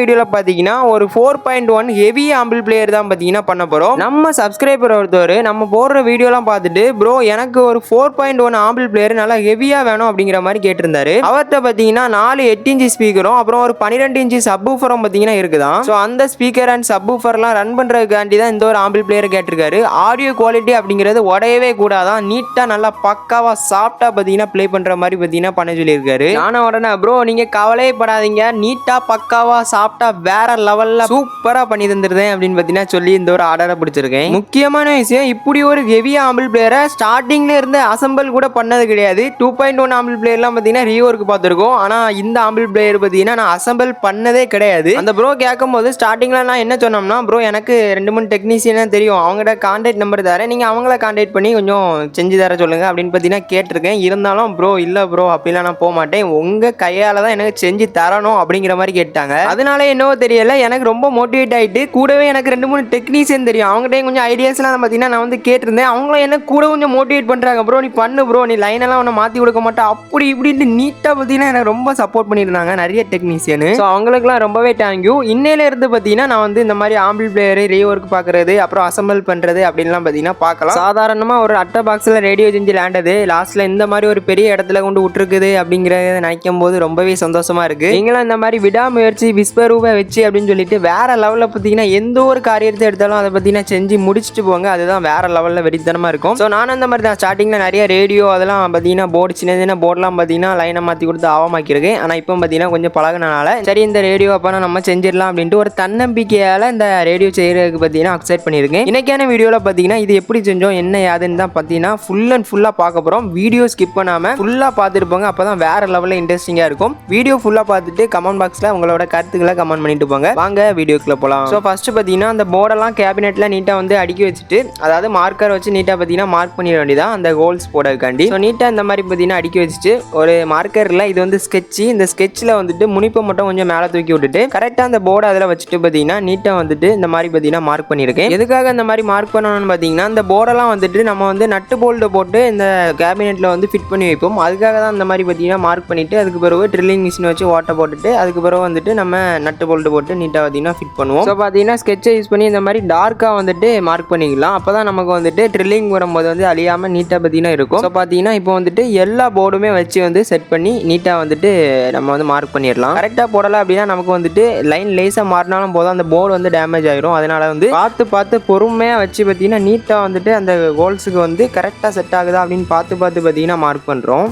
வீடியோவில் பார்த்தீங்கன்னா ஒரு 4.1 ஹெவி ஆம்பிள் பிளேயர் தான் பார்த்தீங்கன்னா பண்ண போகிறோம். நம்ம சப்ஸ்கிரைபர் ஒருத்தர் நம்ம போடுற வீடியோலாம் பார்த்துட்டு ப்ரோ எனக்கு ஒரு 4.1 ஆம்பிள் பிளேயர் நல்லா ஹெவியாக வேணும் அப்படிங்கிற மாதிரி கேட்டிருந்தாரு. அவர்கிட்ட பார்த்தீங்கன்னா 4 8 இன்ச்சு ஸ்பீக்கரும் அப்புறம் ஒரு 12 இன்ச்சு சப்வூஃபரும் பார்த்தீங்கன்னா இருக்குதான். ஸோ அந்த ஸ்பீக்கர் அண்ட் சப்வூஃபர்லாம் ரன் பண்ணுறதுக்காண்டி தான் இந்த ஒரு ஆம்பிள் பிளேயர் கேட்டிருக்காரு. ஆடியோ குவாலிட்டி அப்படிங்கிறது உடையவே கூடாதான், நீட்டாக நல்லா பக்காவாக சாஃப்டாக பார்த்தீங்கன்னா ப்ளே பண்ணுற மாதிரி பார்த்தீங்கன்னா பண்ண சொல்லியிருக்காரு. நானும் உடனே ப்ரோ நீங்கள் கவலையே படாதீங்க, நீட்டாக பக்காவாக சாஃப்டாக வேற லெவலில் சூப்பராக பண்ணி தந்துருதேன் அப்படின்னு பார்த்தீங்கன்னா சொல்லி இந்த ஒரு ஆர்டரை பிடிச்சிருக்கேன். முக்கியமான விஷயம், இப்படி ஒரு ஹெவி ஆம்பிள் பிளேயரை ஸ்டார்டிங்ல இருந்து அசம்பிள் கூட பண்ணது கிடையாது. 2.1 ஆம்பிள் பிளேயர்லாம் பார்த்தீங்கன்னா ரீவொர்க் பார்த்துருக்கோம். ஆனால் இந்த ஆம்பிள் பிளேயர் பார்த்தீங்கன்னா நான் அசம்பிள் பண்ணதே கிடையாது. அந்த ப்ரோ கேட்கும் போது ஸ்டார்டிங்ல நான் என்ன சொன்னோம்னா, ப்ரோ எனக்கு 2-3 டெக்னீஷியனாக தெரியும், அவங்கள்ட்ட கான்டாக்ட் நம்பர் தரேன், நீங்கள் அவங்கள கான்டாக்ட் பண்ணி கொஞ்சம் செஞ்சு தர சொல்லுங்க அப்படின்னு பார்த்தீங்கன்னா கேட்டிருக்கேன். இருந்தாலும் ப்ரோ இல்லை ப்ரோ அப்படிலாம் நான் போக மாட்டேன், உங்கள் கையால் தான் எனக்கு செஞ்சு தரணும் அப்படிங்கிற மாதிரி கேட்டாங்க. அதனால என்னவோ தெரியல எனக்கு ரொம்ப மோட்டிவேட் ஆகிட்டு, கூடவே எனக்கு 2-3 டெக்னீஷியன் தெரியும், அவங்ககிட்ட கொஞ்சம் ஐடியாஸ்லாம் பார்த்தீங்கன்னா நான் வந்து கேட்டிருந்தேன். அவங்களும் என்ன கூட கொஞ்சம் மோட்டிவேட் பண்ணுறாங்க, ப்ரோ நீ பண்ணு ப்ரோ, நீ லைனெல்லாம் ஒன்று மாற்றி கொடுக்க மாட்டேன் அப்படி இப்படின்ட்டு நீட்டாக பார்த்தீங்கன்னா எனக்கு ரொம்ப சப்போர்ட் பண்ணியிருந்தாங்க நிறைய டெக்னீஷியனு. ஸோ அவங்களுக்குலாம் ரொம்பவே தேங்க்யூ. இன்னையில இருந்து பார்த்தீங்கன்னா நான் வந்து இந்த மாதிரி ஆம்பிள் பிளேயர் ரீவொர்க் பார்க்குறது அப்புறம் அசம்பிள் பண்ணுறது அப்படின்லாம் பார்த்தீங்கன்னா பார்க்கலாம். சாதாரணமாக ஒரு அட்டை பாக்ஸில் ரேடியோ செஞ்சு லேண்டது லாஸ்ட்டில் இந்த மாதிரி ஒரு பெரிய இடத்துல கொண்டு விட்டுருக்குது அப்படிங்கிறத நினைக்கும் போது ரொம்பவே சந்தோஷமா இருக்கு. நீங்களும் இந்த மாதிரி விடாமுயற்சி விஸ்வரூப வச்சு அப்படின்னு சொல்லிட்டு வேற லெவலில் பார்த்தீங்கன்னா எந்த ஒரு காரியத்தை எடுத்தாலும் அதை பார்த்தீங்கன்னா செஞ்சு முடிச்சுட்டு போங்க, அதுதான் வேற லெவலில் வெறித்தனமா இருக்கும். ஸோ நானும் அந்த மாதிரி தான் ஸ்டார்டிங்கில் நிறைய ரேடியோ அதெல்லாம் பார்த்தீங்கன்னா போர்டு சின்ன சின்ன போர்டெலாம் பார்த்தீங்கன்னா லைனை மாற்றி கொடுத்து ஆவமாக்கியிருக்கேன். ஆனால் இப்போ பார்த்தீங்கன்னா கொஞ்சம் பழகினால சரி இந்த ரேடியோ அப்போ நம்ம செஞ்சிடலாம் அப்படின்ட்டு ஒரு தன்னம்பிக்கையால் இந்த ரேடியோ செய்கிறதுக்கு பார்த்தீங்கன்னா அக்செப்ட் பண்ணியிருக்கேன். இன்னைக்கான வீடியோவில் பார்த்தீங்கன்னா இது எப்படி செஞ்சோம் என்ன யாதுன்னு தான் பார்த்தீங்கன்னா ஃபுல் அண்ட் ஃபுல்லாக பார்க்க போகிறோம். வீடியோ ஸ்கிப் பண்ணாமல் ஃபுல்லாக பார்த்துருப்போங்க, அப்போ தான் வேற லெவலில் இன்ட்ரெஸ்டிங்காக இருக்கும். வீடியோ ஃபுல்லாக பார்த்துட்டு கமெண்ட் பாக்ஸில் உங்களோட கருத்துக்களை கமெண்ட் பண்ணிட்டு போங்க. வாங்க வீடியோக்குள்ள போகலாம். ஸோ ஃபர்ஸ்ட் பார்த்தீங்கன்னா அந்த போர்டெல்லாம் கேபினெட்டில் நீட்டாக வந்து அடுக்கி வச்சுட்டு, அதாவது மார்க்கர் வச்சு நீட்டாக பார்த்தீங்கன்னா மார்க் பண்ணிட வேண்டியதான் அந்த ஹோல்ஸ் போடுறதுக்காண்டி. ஸோ நீட்டாக இந்த மாதிரி பார்த்தீங்கன்னா அடுக்கி வச்சுட்டு ஒரு மார்க்கரில் இது வந்து ஸ்கெட்சு, இந்த ஸ்கெட்சில் வந்துட்டு முனிப்பை மட்டும் கொஞ்சம் மேலே தூக்கி விட்டுட்டு கரெக்டாக அந்த போர்டை அதில் வச்சுட்டு பார்த்தீங்கன்னா நீட்டாக வந்துட்டு இந்த மாதிரி பார்த்தீங்கன்னா மார்க் பண்ணியிருக்கேன். எதுக்காக இந்த மாதிரி மார்க் பண்ணணும்னு பார்த்தீங்கன்னா இந்த போர்டெல்லாம் வந்துட்டு நம்ம வந்து நட்டு போல்டு போட்டு இந்த கேபினெட்டில் வந்து ஃபிட் பண்ணி வைப்போம். அதுக்காக தான் இந்த மாதிரி பார்த்தீங்கன்னா மார்க் பண்ணிவிட்டு அதுக்கு பிறகு ட்ரில்லிங் மிஷின் வச்சு ஓட்டை போட்டுட்டு அதுக்கு பிறகு வந்துட்டு நம்ம நட்டு போல்டு போட்டு நீட்டாக பார்த்தீங்கன்னா ஃபிட் பண்ணுவோம். ஸோ பார்த்தீங்கன்னா ஸ்கெட்சை யூஸ் பண்ணி இந்த மாதிரி டார்க்காக வந்துட்டு மார்க் பண்ணிக்கலாம். அப்போ தான் நமக்கு வந்துட்டு ட்ரில்லிங் வரும்போது வந்து அழியாமல் நீட்டாக பார்த்தீங்கன்னா இருக்கும். ஸோ பார்த்தீங்கன்னா இப்போ வந்துட்டு எல்லா போர்டுமே வச்சு வந்து செட் பண்ணி நீட்டாக வந்துட்டு நம்ம வந்து மார்க் பண்ணிடலாம். கரெக்டாக போடலை அப்படின்னா நமக்கு வந்துட்டு லைன் லேசாக மாறினாலும் போதும் அந்த போர்டு வந்து டேமேஜ் ஆயிரும். அதனால வந்து பார்த்து பொறுமையாக வச்சு பார்த்தீங்கன்னா நீட்டாக வந்துட்டு அந்த கோல்ஸுக்கு வந்து கரெக்டாக செட் ஆகுதா அப்படின்னு பார்த்து பார்த்தீங்கன்னா மார்க் பண்ணுறோம்.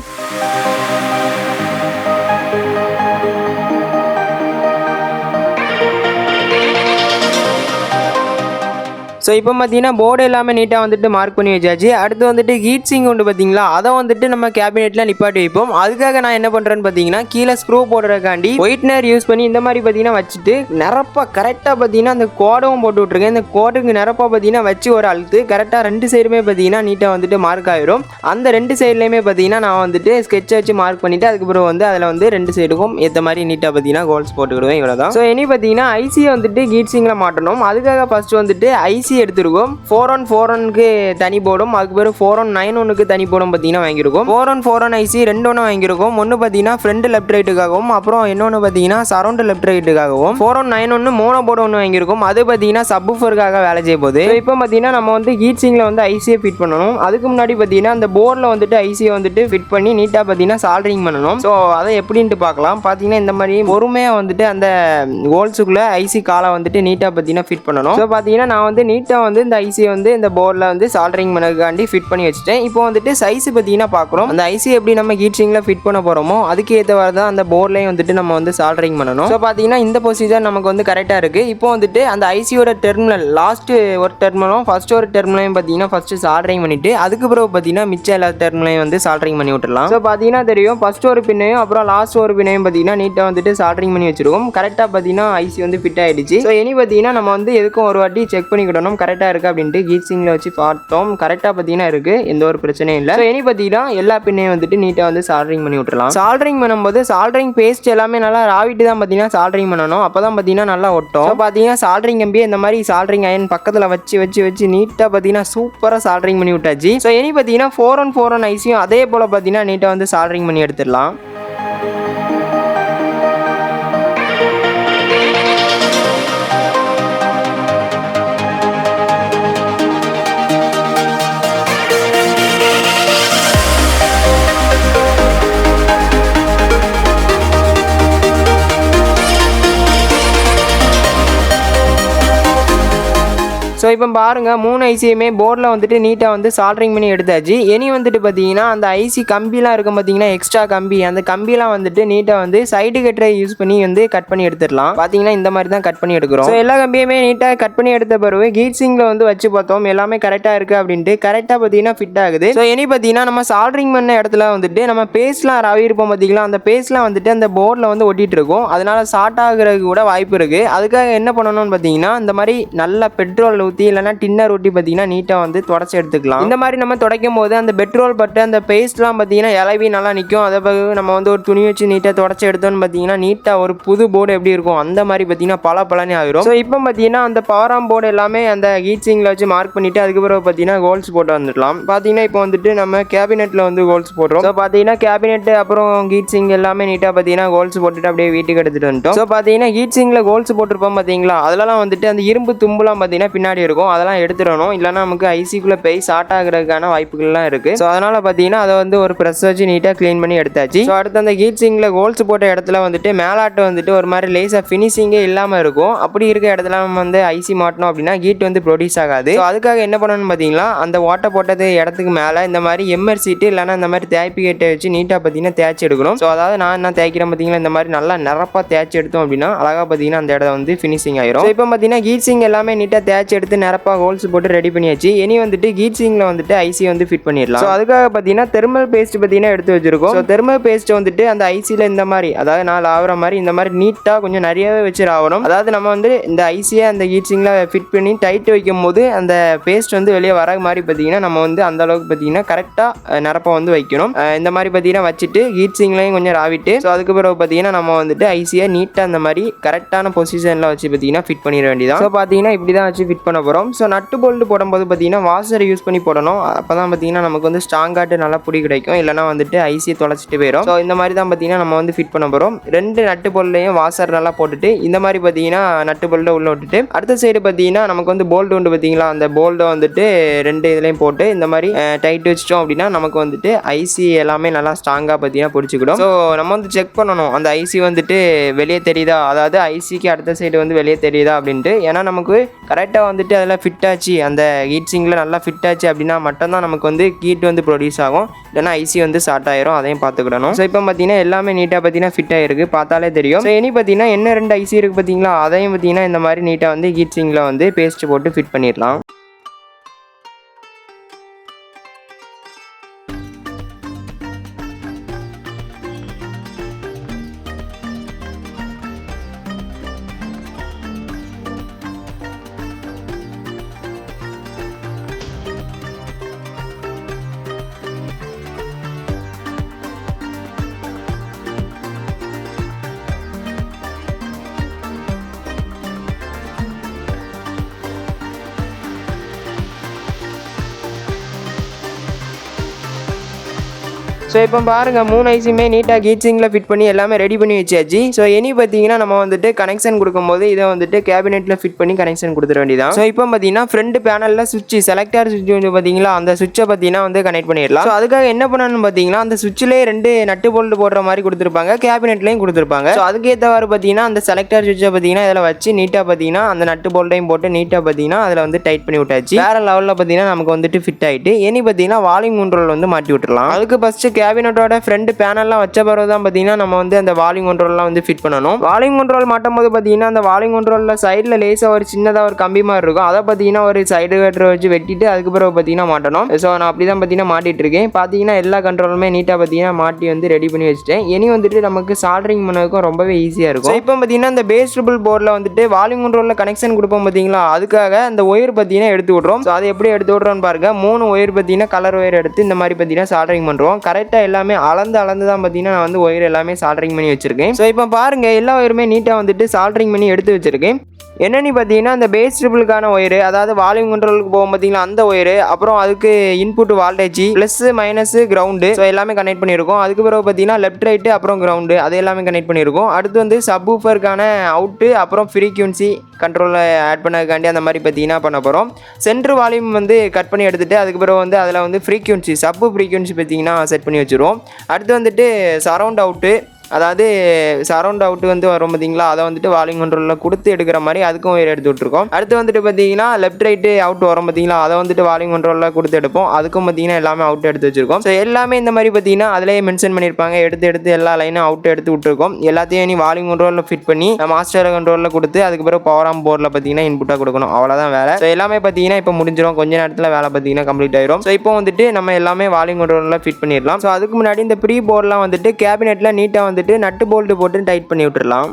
ஸோ இப்போ பார்த்தீங்கன்னா போர்டு எல்லாமே நீட்டாக வந்துட்டு மார்க் பண்ணி வச்சாச்சு. அடுத்து வந்துட்டு ஹீட் சிங் உண்டு பார்த்தீங்களா, அதை வந்துட்டு நம்ம கேபினெட்டில் நிப்பாட்டி வைப்போம். அதுக்காக நான் என்ன பண்ணுறேன்னு பார்த்தீங்கன்னா கீழே ஸ்க்ரூ போடுறதுக்காண்டி ஒயிட்னர் யூஸ் பண்ணி இந்த மாதிரி பார்த்தீங்கன்னா வச்சுட்டு நிரப்பாக கரெக்டாக பார்த்தீங்கன்னா அந்த கோடவும் போட்டு விட்ருக்கேன். இந்த கோடுக்கு நிரப்பாக பார்த்தீங்கன்னா வச்சு ஒரு அழுத்து கரெக்டாக 2 சைடுமே பார்த்தீங்கன்னா நீட்டாக வந்துட்டு மார்க் ஆகிரும். அந்த 2 சைட்லேயுமே பார்த்தீங்கன்னா நான் வந்துட்டு ஸ்கெட்சை வச்சு மார்க் பண்ணிவிட்டு அதுக்கப்புறம் வந்து அதில் வந்து 2 சைடுக்கும் ஏற்ற மாதிரி நீட்டாக பார்த்தீங்கன்னா கோல்ஸ் போட்டுக்கிடுவேன். இவ்வளோ தான். ஸோ இனி பார்த்தீங்கன்னா ஐசியை வந்துட்டு ஹீட் சிங்கில் மாட்டணும். அதுக்காக ஃபர்ஸ்ட் வந்துட்டு ஐசி எடுத்துருக்கோம். 414க்கு தனி போர்டும் அதுக்கு பிறகு 419க்கு தனி போர்டும் பார்த்தீங்கன்னா வாங்கியிருக்கோம். 414 ஐசி 2 வாங்கியிருக்கோம். ஒன்று பார்த்தீங்கன்னா ஃப்ரண்ட் லெஃப்ட் ரைட்டுக்காகவும் அப்புறம் இன்னொன்று பார்த்தீங்கன்னா சரௌண்ட் லெஃப்ட் ரைட்டுக்காகவும் 491 மோனோ போர்டு ஒன்று வாங்கியிருக்கோம். அது பார்த்தீங்கன்னா சப்வூஃபருக்காக வேலை செய்ய போகுது. இப்போ பார்த்தீங்கன்னா நம்ம வந்து ஹீட் சிங்கில் வந்து ஐசியை ஃபிட் பண்ணணும். அதுக்கு முன்னாடி பார்த்தீங்கன்னா அந்த போர்டில் வந்துட்டு ஐசியை வந்துட்டு ஃபிட் பண்ணி நீட்டாக பார்த்தீங்கன்னா சால்டரிங் பண்ணணும். ஸோ அதை எப்படின்ட்டு பார்க்கலாம். பார்த்தீங்கன்னா இந்த மாதிரி பொறுமையாக வந்துட்டு அந்த ஹோல்ஸுக்குள்ளே ஐசி காலை வந்துட்டு நீட்டாக பார்த்தீங்கன்னா ஃபிட் பண்ணணும். ஸோ பார்த்தீங்கன்னா நான் வந்து நீட்டாக வந்து இந்த ஐசியை வந்து இந்த போர்டில் வந்து சால்டரிங் பண்ணதுக்காண்டி ஃபிட் பண்ணி வச்சுட்டேன். இப்போ வந்துட்டு சைஸ் பார்த்தீங்கன்னா பார்க்குறோம். அந்த ஐசி எப்படி நம்ம ஹீட் சிங்கில் ஃபிட் பண்ண போகிறோமோ அதுக்கு ஏற்றவாறு தான் அந்த போர்ட்லையும் வந்துட்டு நம்ம வந்து சால்டரிங் பண்ணணும். ஸோ பார்த்தீங்கன்னா இந்த ப்ரொசீஜர் நமக்கு வந்து கரெக்டாக இருக்குது. இப்போ வந்துட்டு அந்த ஐசியோட டெர்மினல் லாஸ்ட்டு ஒரு டெர்மினலும் ஃபர்ஸ்ட் ஒரு டெர்மினலையும் பார்த்தீங்கன்னா ஃபர்ஸ்ட் சால்டரிங் பண்ணிவிட்டு அதுக்கு பிறகு பார்த்தீங்கன்னா மிச்சம் எல்லா டெர்மினலையும் வந்து சால்டரிங் பண்ணி விட்டுடலாம். ஸோ பார்த்தீங்கன்னா தெரியும் ஃபர்ஸ்ட் ஒரு பின்னையும் அப்புறம் லாஸ்ட் ஒரு பின்னையும் பார்த்தீங்கன்னா நீட்டாக வந்துட்டு சால்டரிங் பண்ணி வச்சிருக்கோம். கரெக்டாக பார்த்தீங்கன்னா ஐசி வந்து ஃபிட் ஆகிடுச்சு. ஸோ இனி பார்த்தீங்கன்னா நம்ம வந்து எதுக்கும் ஒரு வாட்டி செக் பண்ணிக்கிடணும் கரெக்டாக இருக்குது அப்படின்ட்டு ஹீட் சிங்கில் வச்சு பார்த்தோம். கரெக்டாக பார்த்தீங்கன்னா இருக்குது, எந்த ஒரு பிரச்சனையும் இல்லை. ஸோ இனி பார்த்தீங்கன்னா எல்லா பின்னையும் வந்துட்டு நீட்டாக வந்து சால்டரிங் பண்ணி விட்டுலாம். சால்டரிங் பண்ணும்போது சால்டரிங் பேஸ்ட் எல்லாமே நல்லா ராவிட்டு தான் பார்த்தீங்கன்னா சால்டரிங் பண்ணணும். அப்போ தான் பார்த்தீங்கன்னா நல்லா ஒட்டும். ஸோ பார்த்தீங்கன்னா சால்டரிங் கம்பியை இந்த மாதிரி சால்டரிங் அயன் பக்கத்தில் வச்சு நீட்டாக பார்த்தீங்கன்னா சூப்பராக சால்டரிங் பண்ணி விட்டாச்சு. ஸோ இனி பார்த்தீங்கன்னா 414 ஐசியும் அதே போல் பார்த்தீங்கன்னா நீட்டாக வந்து சால்டரிங் பண்ணி எடுத்துடலாம். ஸோ இப்போ பாருங்க 3 ஐசியுமே போர்டில் வந்துட்டு நீட்டாக வந்து சால்ட்ரிங் பண்ணி எடுத்தாச்சு. இனி வந்துட்டு பார்த்தீங்கன்னா அந்த ஐசி கம்பிலாம் இருக்கும் பார்த்தீங்கன்னா, எக்ஸ்ட்ரா கம்பி, அந்த கம்பிலாம் வந்துட்டு நீட்டாக வந்து சைடு கட்டரை யூஸ் பண்ணி வந்து கட் பண்ணி எடுத்துடலாம். பார்த்தீங்கன்னா இந்த மாதிரி தான் கட் பண்ணி எடுக்கிறோம். ஸோ எல்லா கம்பியுமே நீட்டாக கட் பண்ணி எடுத்த பிறகு ஹீட் சிங்கில் வந்து வச்சு பார்த்தோம், எல்லாமே கரெக்டாக இருக்குது அப்படின்ட்டு. கரெக்டாக பார்த்தீங்கன்னா ஃபிட் ஆகுது. ஸோ இனி பார்த்தீங்கன்னா நம்ம சால்ட்ரிங் பண்ண இடத்துல வந்துட்டு நம்ம பேஸ்ட்லாம் ரவி இருப்போம் பார்த்தீங்களா, அந்த பேஸ்ட்லாம் வந்துட்டு அந்த போர்டில் வந்து ஒட்டிட்டு இருக்கும். அதனால ஷார்ட் ஆகுறதுக்கு கூட வாய்ப்பு இருக்குது. அதுக்காக என்ன பண்ணணும்னு பார்த்தீங்கன்னா, இந்த மாதிரி நல்லா பெட்ரோல் ஊற்றி இல்லைனா டின்னர் ஊற்றி பார்த்தீங்கன்னா நீட்டாக வந்து தொடச்சி எடுத்துக்கலாம். இந்த மாதிரி நம்ம துடைக்கும் போது அந்த பெட்ரோல் பட்டு அந்த பேஸ்ட்லாம் பார்த்தீங்கன்னா இலவி நல்லா நிற்கும். அதை பிறகு நம்ம வந்து ஒரு துணி வச்சு நீட்டாக தொடச்சி எடுத்தோம்னு பார்த்தீங்கன்னா நீட்டாக ஒரு புது போர்டு எப்படி இருக்கும் அந்த மாதிரி பார்த்தீங்கன்னா பலனே ஆகிரும். ஸோ இப்போ பார்த்தீங்கன்னா அந்த பவர் ஆம் போர்டு எல்லாமே அந்த ஹீட் சிங்கில் வச்சு மார்க் பண்ணிவிட்டு அதுக்கப்புறம் பார்த்தீங்கன்னா கோல்ஸ் போட்டு வந்துடலாம். பார்த்தீங்கன்னா இப்போ வந்துட்டு நம்ம கேபினெட்டில் வந்து கோல்ஸ் போடுறோம். ஸோ பார்த்தீங்கன்னா கேபினெட் அப்புறம் ஹீட் சிங் எல்லாமே நீட்டாக பார்த்தீங்கன்னா கோல்ஸ் போட்டுட்டு அப்படியே வீட்டுக்கு எடுத்துகிட்டு வந்துட்டோம். ஸோ பார்த்தீங்கன்னா ஹீட் சிங்கில் கோல்ஸ் போட்டிருப்போம் பார்த்தீங்களா, அதெல்லாம் வந்துட்டு அந்த இரும்பு தும்புலாம் பார்த்தீங்கன்னா பின்னாடி இருக்கும். அதெல்லாம் எடுத்துடணும், இல்லைனா நமக்கு ஐசிக்குள்ளே போய் ஷார்ட் ஆகிறதுக்கான வாய்ப்புகள்லாம் இருக்குது. ஸோ அதனால் பார்த்தீங்கன்னா அதை வந்து ஒரு ப்ரெஸ் வச்சு நீட்டாக க்ளீன் பண்ணி எடுத்தாச்சு. ஸோ அடுத்து அந்த ஹீட் சிங்கில் கோல்ஸ் போட்ட இடத்துல வந்துட்டு மேலாட்டு வந்துட்டு ஒரு மாதிரி லேசாக ஃபினிஷிங்கே இல்லாமல் இருக்கும். அப்படி இருக்க இடத்துல நம்ம வந்து ஐசி மாட்டணும் அப்படின்னா ஹீட் வந்து ப்ரொடியூஸ் ஆகாது. ஸோ அதுக்காக என்ன பண்ணணும்னு பார்த்தீங்கன்னா, அந்த ஓட்டை போட்டது இடத்துக்கு மேலே இந்த மாதிரி எம்ஆர் சீட்டு இல்லைனா இந்த மாதிரி தேய்ப்பிக்கட்டை வச்சு நீட்டாக பார்த்தீங்கன்னா தேய்ச்சி எடுக்கணும். ஸோ அதாவது நான் என்ன தேய்க்கிறேன் பார்த்தீங்கன்னா, இந்த மாதிரி நல்லா நிரப்பாக தேய்ச்சி எடுத்தோம் அப்படின்னா அழகாக பார்த்தீங்கன்னா அந்த இடம் வந்து ஃபினிஷிங் ஆயிரும். ஸோ இப்போ பார்த்தீங்கன்னா ஹீட் சிங் எல்லாமே நீட்டாக தேய்ச்சி எடுத்து நிரப்பாக ஹோல்ஸ் போட்டு ரெடி பண்ணியாச்சு. இனி வந்துட்டு ஹீட் சிங்கில் வந்துட்டு ஐசி வந்து ஃபிட் பண்ணிடலாம். ஸோ அதுக்காக பார்த்தீங்கன்னா தெர்மல் பேஸ்ட் பார்த்தீங்கன்னா எடுத்து வச்சிருக்கோம். ஸோ தெர்மல் பேஸ்ட் வந்துட்டு அந்த ஐசியில் இந்த மாதிரி, அதாவது 4 ஆகிற மாதிரி இந்த மாதிரி நீட்டாக கொஞ்சம் நிறையவே வச்சு ஆகணும். அதாவது நம்ம வந்து இந்த ஐசியை அந்த ஹீட் சிங்கில் ஃபிட் பண்ணி டைட் வைக்கும் போது அந்த பேஸ்ட் வந்து வெளியே வர மாதிரி பார்த்தீங்கன்னா நம்ம வந்து அந்த அளவுக்கு பார்த்தீங்கன்னா கரெக்டாக நிரப்ப வந்து வைக்கணும். இந்த மாதிரி பார்த்தீங்கன்னா வச்சுட்டு ஹீட் சிங்லையும் கொஞ்சம் ராவிட்டு, ஸோ அதுக்கப்புறம் பார்த்தீங்கன்னா நம்ம வந்துட்டு ஐசியை நீட்டாக அந்த மாதிரி கரெக்டான பொசிஷனில் வச்சு பார்த்தீங்கன்னா ஃபிட் பண்ணிட வேண்டியதான். ஸோ பார்த்தீங்கன்னா இப்படி தான் வச்சு ஃபிட் பண்ண போகிறோம். ஸோ நட்டு போல்ட்டு போடும்போது பார்த்தீங்கன்னா வாஷர் யூஸ் பண்ணி போடணும். அப்போ தான் பார்த்தீங்கன்னா நமக்கு வந்து ஸ்ட்ராங்காட்டு நல்லா பிடி கிடைக்கும், இல்லைனா வந்துட்டு ஐசியை தொலைச்சிட்டு போயிடும். ஸோ இந்த மாதிரி தான் பார்த்தீங்கன்னா நம்ம வந்து ஃபிட் பண்ண போகிறோம். 2 நட்டு போல்ட்லையும் வாஷர் நல்லா போட்டுட்டு இந்த மாதிரி பார்த்தீங்கன்னா நட்டு போல்ட்டை உள்ள விட்டுட்டு அடுத்த சைடு பார்த்தீங்கன்னா நமக்கு வந்து போல்ட் உண்டு பார்த்தீங்களா, அந்த போல்ட்டை வந்துட்டு 2 இதுலையும் போட்டு இந்த மாதிரி டைட் வச்சிட்டோம் அப்படின்னா நமக்கு வந்துட்டு ஐசி எல்லாமே நல்லா ஸ்ட்ராங்காக பார்த்தீங்கன்னா பிடிச்சிக்கிடும். ஸோ நம்ம வந்து செக் பண்ணணும் அந்த ஐசி வந்துட்டு வெளியே தெரியுதா, அதாவது ஐசிக்கு அடுத்த சைடு வந்து வெளியே தெரியுதா அப்படின்ட்டு. ஏன்னா நமக்கு கரெக்டாக வந்துட்டு அதில் ஃபிட் ஆச்சு, அந்த ஹீட் சிங்கில் நல்லா ஃபிட் ஆச்சு அப்படின்னா மட்டும்தான் நமக்கு வந்து ஹீட் வந்து ப்ரொடியூஸ் ஆகும், இல்லைனா ஐசி வந்து ஷார்ட் ஆயிரும். அதையும் பார்த்துக்கிடணும். ஸோ இப்போ பார்த்தீங்கன்னா எல்லாமே நீட்டாக பார்த்தீங்கன்னா ஃபிட் ஆகிருக்கு, பார்த்தாலே தெரியும். ஸோ இனி பார்த்தீங்கன்னா என்ன 2 ஐசி இருக்குது பார்த்தீங்களா, அதையும் பார்த்தீங்கன்னா இந்த மாதிரி நீட்டாக வந்து ஹீட் சிங்கில் வந்து பேஸ்ட் போட்டு ஃபிட் பண்ணிடலாம். ஸோ இப்போ பாருங்கள் 3 ஐசியுமே நீட்டாக ஹீட் சிங்கில் ஃபிட் பண்ணி எல்லாமே ரெடி பண்ணி வச்சாச்சு. ஸோ இனி பார்த்தீங்கன்னா நம்ம வந்துட்டு கனெக்ஷன் கொடுக்கும்போது இதை வந்துட்டு கேபினெட்டில் ஃபிட் பண்ணி கனெக்ஷன் கொடுத்துட வேண்டியதான். ஸோ இப்போ பார்த்தீங்கன்னா ஃப்ரண்ட் பேனலில் சுவிட்ச் செலக்டர் சுவிட்ச் வந்து பார்த்தீங்களா, அந்த சுவிட்சை பார்த்தீங்கன்னா வந்து கனெக்ட் பண்ணிடலாம். ஸோ அதுக்காக என்ன பண்ணணும்னு பார்த்தீங்கன்னா அந்த சுவிட்சிலே 2 நட்டு போல்ட் போடுற மாதிரி கொடுத்துருப்பாங்க, கேபினெட்லையும் கொடுத்துருப்பாங்க. ஸோ அதுக்கேற்றவாறு பார்த்தீங்கன்னா அந்த செலக்டர் சுவிட்சை பார்த்தீங்கன்னா இதில் வச்சு நீட்டாக பார்த்தீங்கன்னா அந்த நட்டு போல்ட்டையும் போட்டு நீட்டாக பார்த்தீங்கன்னா அதில் வந்து டைட் பண்ணி விட்டாச்சு. வேறு லெவலில் பார்த்தீங்கன்னா நமக்கு வந்துட்டு ஃபிட் ஆகிட்டு இனி பார்த்தீங்கன்னா வால்யூம் கண்ட்ரோல் வந்து மாட்டி விட்டுறலாம். அதுக்கு ஃபஸ்ட்டு கேபினட்டோட ஃப்ரண்ட் பேனல்லாம் வச்ச பிறகு தான் பார்த்தீங்கன்னா நம்ம வந்து அந்த வால்யூம் கண்ட்ரோல்லாம் வந்து ஃபிட் பண்ணணும். வால்யூம் கண்ட்ரோல் மாட்டும் போது பார்த்தீங்கன்னா அந்த வால்யூம் கண்ட்ரோலில் சைடில் லேசாக ஒரு சின்னதாக ஒரு கம்பி மாதிரி இருக்கும், அதை பார்த்தீங்கன்னா ஒரு சைடு கட்டரை வச்சு வெட்டிட்டு அதுக்கப்புறம் பார்த்தீங்கன்னா மாட்டணும். ஸோ நான் அப்படி தான் பார்த்தீங்கன்னா மாட்டிட்டு இருக்கேன். பார்த்தீங்கன்னா எல்லா கண்ட்ரோலுமே நீட்டாக பார்த்தீங்கன்னா மாட்டி வந்து ரெடி பண்ணி வச்சுட்டேன். இனி வந்துட்டு நமக்கு சால்டரிங் பண்ணதுக்கும் ரொம்பவே ஈஸியாக இருக்கும். இப்போ பார்த்தீங்கன்னா இந்த பேஸ் ட்ரிபிள் போர்டில் வந்துட்டு வால்யூம் கண்ட்ரோலில் கனெக்ஷன் கொடுப்போம் பார்த்தீங்களா, அதுக்காக அந்த ஒயர் பார்த்தீங்கன்னா எடுத்து விட்றோம். ஸோ அதை எப்படி எடுத்து விட்றோன்னு பாருங்க. 3 ஒயர் பார்த்தீங்கன்னா கலர் ஒயர் எடுத்து இந்த மாதிரி பார்த்தீங்கன்னா சால்டரிங் பண்ணுறோம். கரெக்டாக எல்லாமே அளந்து தான் பார்த்தீங்கன்னா நான் வந்து ஒயர் எல்லாமே சால்டரிங் பண்ணி வச்சிருக்கேன். ஸோ இப்போ பாருங்க எல்லா ஒயருமே நீட்டாக வந்துட்டு சால்டரிங் பண்ணி எடுத்து வச்சிருக்கேன். என்னென்னு பார்த்தீங்கன்னா அந்த பேஸ் ட்ரிபிளுக்கான ஒயரு, அதாவது வால்யூம் கண்ட்ரோலுக்கு போகும் பார்த்தீங்கன்னா அந்த ஒயரு, அப்புறம் அதுக்கு input voltage plus minus ground, so எல்லாமே கனெக்ட் பண்ணியிருக்கோம். அதுக்கு பிறகு பார்த்தீங்கன்னா லெஃப்ட் ரைட்டு அப்புறம் கிரவுண்டு அது எல்லாமே கனெக்ட் பண்ணியிருக்கோம். அடுத்து வந்து சப்வூஃபருக்கான அவுட்டு அப்புறம் ஃப்ரீக்வன்சி கண்ட்ரோலில் ஆட் பண்ணதுக்காண்டி அந்த மாதிரி பார்த்தீங்கன்னா பண்ண போகிறோம். சென்ட்ரு வால்யூம் வந்து கட் பண்ணி எடுத்துகிட்டு அதுக்கு பிறகு வந்து அதில் வந்து ஃப்ரீக்வன்சி சப்பு ஃப்ரீக்வன்சி பார்த்தீங்கன்னா செட் பண்ணி வச்சுருவோம். அடுத்து வந்துட்டு சரவுண்ட் அவுட்டு அதாவது சரௌண்ட் அவுட் வந்து வரும் பார்த்தீங்களா, அதை வந்துட்டு வால்யூம் கண்ட்ரோலில் கொடுத்து எடுக்கிற மாதிரி அதுக்கும் ஒயர் எடுத்து விட்ருக்கோம். அடுத்து வந்துட்டு பார்த்தீங்கன்னா லெஃப்ட் ரைட்டு அவுட் வரும் பார்த்தீங்களா, அதை வந்துட்டு வால்யூம் கண்ட்ரோலில் கொடுத்து எடுப்போம். அதுக்கும் பார்த்தீங்கன்னா எல்லாமே அவுட் எடுத்து வச்சிருக்கோம். ஸோ எல்லாமே இந்த மாதிரி பார்த்தீங்கன்னா அதிலேயே மென்ஷன் பண்ணியிருப்பாங்க. எடுத்து எல்லா லைனும் அவுட் எடுத்து விட்டுருக்கோம். எல்லாத்தையும் நீ வால்யூம் கண்ட்ரோலில் ஃபிட் பண்ணி மாஸ்டர் கண்ட்ரோலில் கொடுத்து அதுக்கப்புறம் பவர் ஆம் போர்டில் பார்த்தீங்கன்னா இன்புட்டாக கொடுக்கணும். அவ்வளோதான் வேலை. ஸோ எல்லாமே பார்த்தீங்கன்னா இப்போ முடிஞ்சிடும். கொஞ்ச நேரத்தில் வேலை பார்த்தீங்கன்னா கம்ப்ளீட் ஆயிரும். ஸோ இப்போ வந்துட்டு நம்ம எல்லாமே வால்யூம் கண்ட்ரோலில் ஃபிட் பண்ணிடலாம். ஸோ அதுக்கு முன்னாடி இந்த ப்ரீ போர்டெலாம் வந்துட்டு கேபினெட்டில் நீட்டாக வந்துட்டு நட்டு போல்ட்டு போட்டு டைட் பண்ணி விட்டுறலாம்.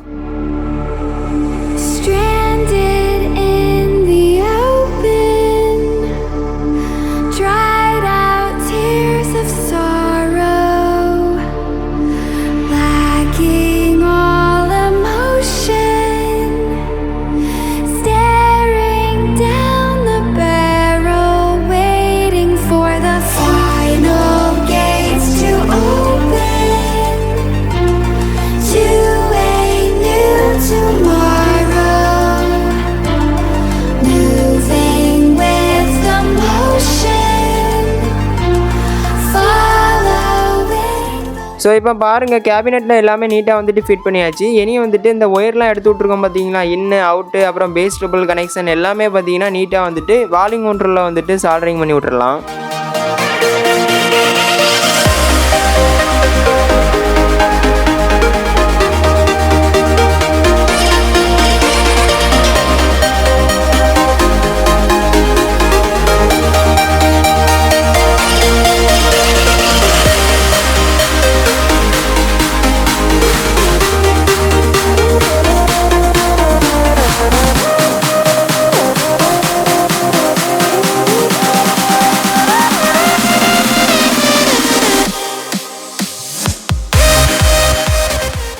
ஸோ இப்போ பாருங்கள் கேபினெட்டில் எல்லாமே நீட்டாக வந்துட்டு ஃபிட் பண்ணியாச்சு. இனி வந்துட்டு இந்த ஒயர்லாம் எடுத்து விட்ருக்கோம் பார்த்தீங்களா, இன்னு அவுட்டு அப்புறம் பேஸ் ட்ரிபிள் கனெக்ஷன் எல்லாமே பார்த்தீங்கன்னா நீட்டாக வந்துட்டு வால்யூம் கண்ட்ரோலில் வந்துட்டு சால்டரிங் பண்ணி விட்டுறலாம்.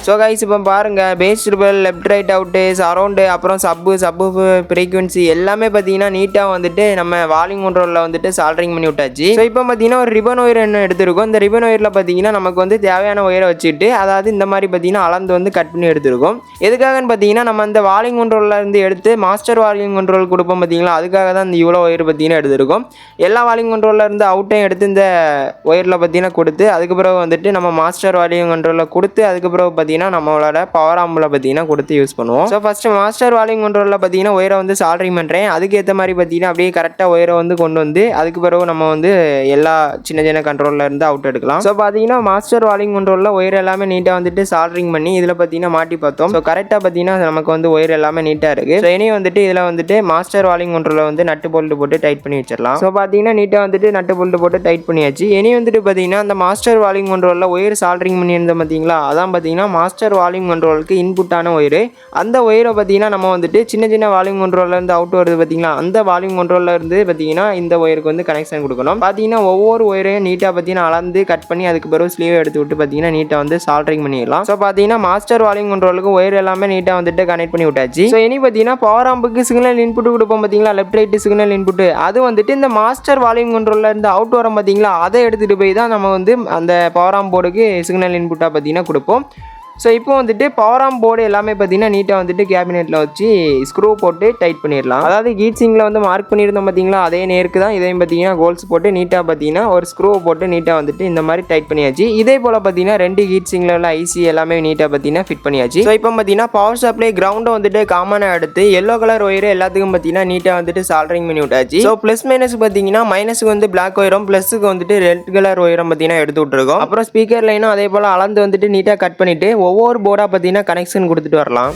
ஸோ கைஸ் இப்போ பாருங்கள் base triple left right out surround அப்புறம் சப்பு ஃப்ரீக்வன்சி எல்லாமே பார்த்தீங்கன்னா நீட்டாக வந்துட்டு நம்ம வால்யூம் கண்ட்ரோலில் வந்துட்டு சால்டரிங் பண்ணி விட்டாச்சு. ஸோ இப்போ பார்த்தீங்கன்னா ஒரு ரிபன் ஒயர் என்ன எடுத்துருக்கோம். இந்த ரிபன் ஒயரில் பார்த்தீங்கன்னா நமக்கு வந்து தேவையான ஒயரை வச்சுட்டு அதாவது இந்த மாதிரி பார்த்தீங்கன்னா அளந்து வந்து கட் பண்ணி எடுத்துருக்கோம். எதுக்காகன்னு பார்த்தீங்கன்னா நம்ம இந்த வால்யூம் கண்ட்ரோலில் இருந்து எடுத்து மாஸ்டர் வால்யூம் கண்ட்ரோல் கொடுப்போம் பார்த்தீங்களா, அதுக்காக தான் இந்த இவ்வளோ ஒயர் பார்த்தீங்கன்னா எடுத்துருக்கோம். எல்லா வால்யூம் கண்ட்ரோலில் இருந்து அவுட்டையும் எடுத்து இந்த ஒயரில் பார்த்தீங்கன்னா கொடுத்து அதுக்கப்புறம் வந்துட்டு நம்ம மாஸ்டர் வால்யூம் கண்ட்ரோலில் கொடுத்து அதுக்கப்புறம் பார்த்தீங்கன்னா நம்மளோட பவர் ஆம்பில் பார்த்தீங்கன்னா கொடுத்து யூஸ் பண்ணுவோம். ஸோ ஃபஸ்ட்டு மாஸ்டர் வால்யூம் கண்ட்ரோலில் பார்த்தீங்கன்னா ஒயரை வந்து சால்டரிங் பண்ணுறேன். அதுக்கேற்ற மாதிரி பார்த்தீங்கன்னா அப்படியே கரெக்டாக ஒயரை வந்து கொண்டு வந்து அதுக்கு பிறகு நம்ம வந்து எல்லா சின்ன கண்ட்ரோலில் இருந்து அவுட் எடுக்கலாம். ஸோ பார்த்தீங்கன்னா மாஸ்டர் வால்யூம் கண்ட்ரோலில் ஒயர் எல்லாமே நீட்டாக வந்துட்டு சால்டரிங் பண்ணி இதில் பார்த்தீங்கன்னா மாட்டி பார்த்தோம். ஸோ கரெக்டாக பார்த்தீங்கன்னா நமக்கு வந்து ஒயர் எல்லாமே நீட்டாக இருக்குது. ஸோ இனி வந்துட்டு இதில் வந்துட்டு மாஸ்டர் வால்யூம் கண்ட்ரோலில் வந்து நட்டு போல்ட்டு போட்டு டைட் பண்ணி வச்சிடலாம். ஸோ பார்த்தீங்கன்னா நீட்டாக வந்துட்டு நட்டு போல்ட்டு போட்டு டைட் பண்ணியாச்சு. இனி வந்துட்டு பார்த்தீங்கன்னா அந்த மாஸ்டர் வால்யூம் கண்ட்ரோலில் ஒயர் சால்டரிங் பண்ணியிருந்தோம் பார்த்தீங்களா, அதான் பார்த்தீங்கன்னா மாஸ்டர் வால்யூம் கண்ட்ரோலுக்கு இன்புட்டான ஒயரு. அந்த ஒயரை பார்த்தீங்கன்னா நம்ம வந்துட்டு சின்ன வால்யூம் கண்ட்ரோலில் இருந்து அவுட் வருது பார்த்தீங்களா, அந்த வால்யூம் கண்ட்ரோலில் இருந்து பார்த்தீங்கன்னா இந்த ஒயருக்கு வந்து கனெக்ஷன் கொடுக்கணும். பார்த்தீங்கன்னா ஒவ்வொரு ஒயரையும் நீட்டாக பார்த்தீங்கன்னா அளந்து கட் பண்ணி அதுக்கு பிறகு ஸ்லீவ் எடுத்து விட்டு பார்த்தீங்கன்னா நீட்டாக வந்து சால்டரிங் பண்ணிடலாம். ஸோ பார்த்தீங்கன்னா மாஸ்டர் வால்யூம் கண்ட்ரோலுக்கு ஒயர் எல்லாமே நீட்டாக வந்துட்டு கனெக்ட் பண்ணி விட்டாச்சு. ஸோ இனி பார்த்தீங்கன்னா பவர் ஆம்புக்கு சிக்னல் இன்புட் கொடுப்போம் பார்த்தீங்களா, லெஃப்ட் ரைட் சிக்னல் இன்புட், அது வந்துட்டு இந்த மாஸ்டர் வால்யூம் கண்ட்ரோலில் இருந்து அவுட் வரும் பார்த்தீங்களா, அதை எடுத்துகிட்டு போய் தான் நம்ம வந்து அந்த பவர் ஆம் போர்டுக்கு சிக்னல் இன்புட்டாக பார்த்தீங்கன்னா கொடுப்போம். ஸோ இப்போ வந்துட்டு பவர் ஆம் போர்டு எல்லாமே பார்த்தீங்கன்னா நீட்டாக வந்துட்டு கேபினெட்டில் வச்சு ஸ்க்ரூ போட்டு டைட் பண்ணிடலாம். அதாவது ஹீட் சிங்கில் வந்து மார்க் பண்ணியிருந்தோம் பார்த்தீங்களா, அதே நேருக்கு தான் இதையும் பார்த்தீங்கன்னா கோல்ஸ் போட்டு நீட்டாக பார்த்தீங்கன்னா ஒரு ஸ்க்ரூ போட்டு நீட்டாக வந்துட்டு இந்த மாதிரி டைட் பண்ணியாச்சு. இதே போல் பார்த்தீங்கன்னா 2 ஹீட் சிங்கில் உள்ள ஐசி எல்லாமே நீட்டாக பார்த்தீங்கன்னா ஃபிட் பண்ணியாச்சு. ஸோ இப்போ பார்த்தீங்கன்னா பவர் சப்ளை கிரவுண்டை வந்துட்டு காமனாக எடுத்து எல்லோ கலர் ஒயர் எல்லாத்துக்கும் பார்த்தீங்கன்னா நீட்டாக வந்துட்டு சால்டரிங் பண்ணி விட்டாச்சு. ஸோ ப்ளஸ் மைனஸ் பார்த்தீங்கன்னா மைனஸுக்கு வந்து பிளாக் ஒயரும் ப்ளஸுக்கு வந்துட்டு ரெட் கலர் ஒயரும் பார்த்தீங்கன்னா எடுத்து விட்டுருக்கோம். அப்புறம் ஸ்பீக்கர் லைனும் அதே போல் அளந்து வந்துட்டு நீட்டாக கட் பண்ணிவிட்டு ஒவ்வொரு போர்டாக பார்த்தீங்கன்னா கனெக்ஷன் கொடுத்துட்டு வரலாம்.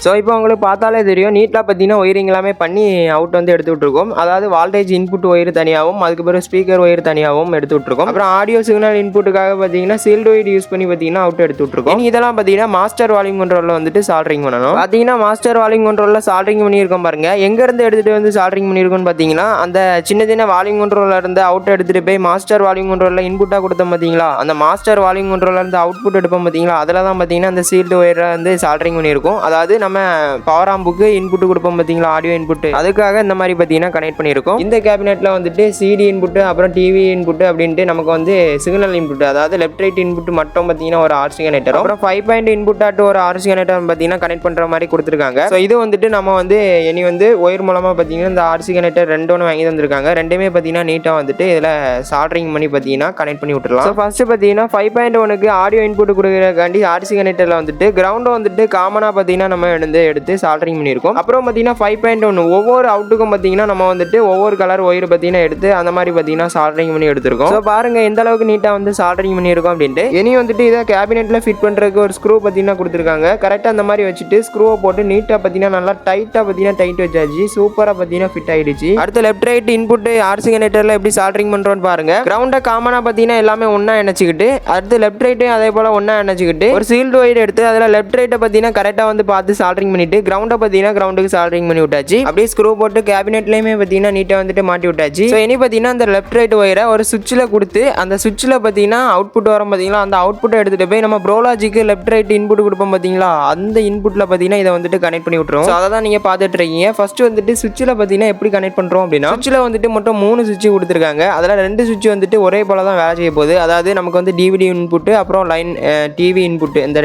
ஸோ இப்போ உங்களுக்கு பார்த்தாலே தெரியும் நீட்டாக பார்த்தீங்கன்னா ஒயரிங் எல்லாமே பண்ணி அவுட் வந்து எடுத்து விட்ருக்கோம். அதாவது வால்டேஜ் இன்புட் ஒயர் தனியாகவும் அதுக்கப்புறம் ஸ்பீக்கர் ஒயர் தனியாகவும் எடுத்து விட்ருக்கோம். அப்புறம் ஆடியோ சிக்னல் இன்புட்டுக்காக பார்த்தீங்கன்னா சீல்டு ஒயர் யூஸ் பண்ணி பார்த்தீங்கன்னா அவுட் எடுத்து விட்ருக்கோம். இதெல்லாம் பார்த்தீங்கன்னா மாஸ்டர் வால்யூம் கண்ட்ரோலில் வந்துட்டு சால்டரிங் பண்ணணும். பார்த்தீங்கன்னா மாஸ்டர் வால்யூம் கண்ட்ரோலில் சால்டரிங் பண்ணியிருக்கோம் பாருங்க. எங்கேருந்து எடுத்துகிட்டு வந்து சால்டரிங் பண்ணியிருக்கோம்னு பார்த்தீங்கன்னா அந்த சின்ன வால்யூம் கண்ட்ரோலில் இருந்து அவுட் எடுத்துகிட்டு போய் மாஸ்டர் வால்யூம் கண்ட்ரோலில் இன்புட்டாக கொடுத்தோம் பார்த்தீங்களா, அந்த மாஸ்டர் வால்யூம் கண்ட்ரோலில் இருந்து அவுட்புட் எடுப்போம் பார்த்தீங்களா, அதில் தான் பார்த்தீங்கன்னா அந்த சீல்டு ஒயரை வந்து சால்டரிங் பண்ணியிருக்கோம். அதாவது நம்ம நம்ம பவர் ஆம்புக்கு இன்புட் கொடுப்போம் பார்த்தீங்களா, ஆடியோ இன்புட், அதுக்காக இந்த மாதிரி பார்த்தீங்கன்னா கனெக்ட் பண்ணியிருக்கோம். இந்த கேபினெட்டில் வந்துட்டு சிடி இன்புட் அப்புறம் டிவி இன்புட் அப்படின்ட்டு நமக்கு வந்து சிக்னல் இன்புட், அதாவது லெஃப்ட் ரைட் இன்புட் மட்டும் பார்த்தீங்கன்னா ஒரு ஆர்சி கனெக்டர், அப்புறம் 5 பாயிண்ட் இன்புட் ஆட்டு ஒரு ஆர்சி கனெக்டர் பார்த்தீங்கன்னா கனெக்ட் பண்ணுற மாதிரி கொடுத்துருக்காங்க. ஸோ இது வந்துட்டு நம்ம வந்து இனி வந்து ஒயர் மூலமாக பார்த்தீங்கன்னா இந்த ஆர்சி கனெக்டர் ரெண்டு வாங்கி தந்திருக்காங்க. ரெண்டுமே பார்த்தீங்கன்னா நீட்டாக வந்துட்டு இதில் சால்டரிங் பண்ணி பார்த்தீங்கன்னா கனெக்ட் பண்ணி விட்டுருலாம். ஸோ ஃபஸ்ட்டு பார்த்தீங்கன்னா 5.1க்கு ஆடியோ இன்புட் கொடுக்குறதுக்காண்டி ஆர்சி கனெக்டரில் வந்துட்டு கிரவுண்டை வந்துட்டு காமனாக பார்த்தீங்கன்னா நம்ம எடுத்து சால்டரிங் பண்ணியிருக்கோம். அப்புறம் பார்த்தீங்கன்னா 5.1 ஒவ்வொரு அவுட்டுக்கும் பார்த்தீங்கன்னா நம்ம வந்துட்டு ஒவ்வொரு கலர் ஒயர் பார்த்தீங்கன்னா எடுத்து அந்த மாதிரி பார்த்தீங்கன்னா சால்டரிங் பண்ணி எடுத்திருக்கோம். ஸோ பாருங்க எந்த அளவுக்கு நீட்டாக வந்து சால்டரிங் பண்ணியிருக்கோம் அப்படின்ட்டு. இனி வந்துட்டு இதை கேபினெட்டில் ஃபிட் பண்ணுறதுக்கு ஒரு ஸ்க்ரூ பார்த்தீங்கன்னா கொடுத்துருக்காங்க. கரெக்டாக அந்த மாதிரி வச்சுட்டு ஸ்க்ரூவை போட்டு நீட்டாக பார்த்தீங்கன்னா நல்லா டைட்டாக பார்த்தீங்கன்னா டைட் வச்சாச்சு. சூப்பராக பார்த்தீங்கன்னா ஃபிட் ஆகிடுச்சு. அடுத்து லெஃப்ட் ரைட் இன்புட் ஆர்சி கனெக்டரில் எப்படி சால்டரிங் பண்ணுறோன்னு பாருங்க. கிரவுண்டை காமனாக பார்த்தீங்கன்னா எல்லாமே ஒன்றா இணைச்சிக்கிட்டு அடுத்து லெஃப்ட் ரைட்டையும் அதே போல் ஒன்றா இணைச்சிக்கிட்டு ஒரு சீல்டு ஒயர் எடுத்து அதில் லெஃப்ட் ரைட்டை பார்த்தீங்கன்னா கரெக்டாக வந்து பார்த்து சால்டரிங் பண்ணிட்டு கிரவுண்டை பார்த்தீங்கன்னா கிரவுண்டுக்கு சால்டரிங் பண்ணி விட்டாச்சு. அப்படியே ஸ்க்ரூ போட்டு கேபினெட்லையுமே பார்த்தீங்கன்னா நீட்டாக வந்துட்டு மாட்டி விட்டாச்சு. ஸோ இனி பார்த்தீங்கன்னா அந்த லெஃப்ட் ரைட் ஒயரை ஒரு சுவிட்சில் கொடுத்து அந்த சுவிட்சில் பார்த்தீங்கன்னா அவுட்புட் வரும் பார்த்தீங்களா, அந்த அவுட்புட்டை எடுத்துகிட்டு போய் நம்ம ப்ரோலாஜிக்கு லெஃப்ட் ரைட் இன்புட் கொடுப்போம் பார்த்தீங்களா, அந்த இன்புட்டில் பார்த்தீங்கன்னா இதை வந்துட்டு கனெக்ட் பண்ணி விட்டுரும். ஸோ அதை தான் நீங்கள் பார்த்துட்டு இருக்கீங்க. ஃபஸ்ட்டு வந்துட்டு சுவிட்சில் பார்த்தீங்கன்னா எப்படி கனெக்ட் பண்ணுறோம் அப்படின்னா, சுவிட்சில் வந்துட்டு மொத்தம் 3 சுவிட்ச் கொடுத்துருக்காங்க. அதில் 2 சுவிட்ச் வந்துட்டு ஒரே போல தான் வேலை செய்ய போகுது. அதாவது நமக்கு வந்து டிவிடி இன்புட்டு அப்புறம் லைன் டிவி இன்புட்டு இந்த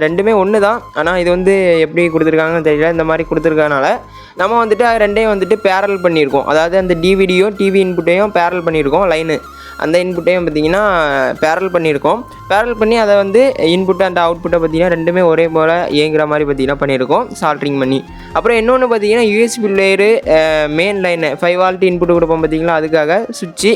ரெண்டுமே ஒன்று தான். ஆனால் இது வந்து எப்படி கொடுத்துருக்காங்கன்னு தெரியல. இந்த மாதிரி கொடுத்துருக்கனால நம்ம வந்துட்டு ரெண்டையும் வந்துட்டு பேரல் பண்ணியிருக்கோம். அதாவது அந்த டிவிடியும் டிவி இன்புட்டையும் பேரல் பண்ணியிருக்கோம். லைனு அந்த இன்புட்டையும் பார்த்தீங்கன்னா பேரல் பண்ணியிருக்கோம். பேரல் பண்ணி அதை வந்து இன்புட் அந்த அவுட்புட்டை பார்த்தீங்கன்னா ரெண்டுமே ஒரே போல் இயங்குற மாதிரி பார்த்தீங்கன்னா பண்ணியிருக்கோம் சால்டரிங் பண்ணி. அப்புறம் இன்னொன்று பார்த்தீங்கன்னா USB player main line 5 volt input கொடுப்போம் பார்த்தீங்களா, அதுக்காக சுவிட்சு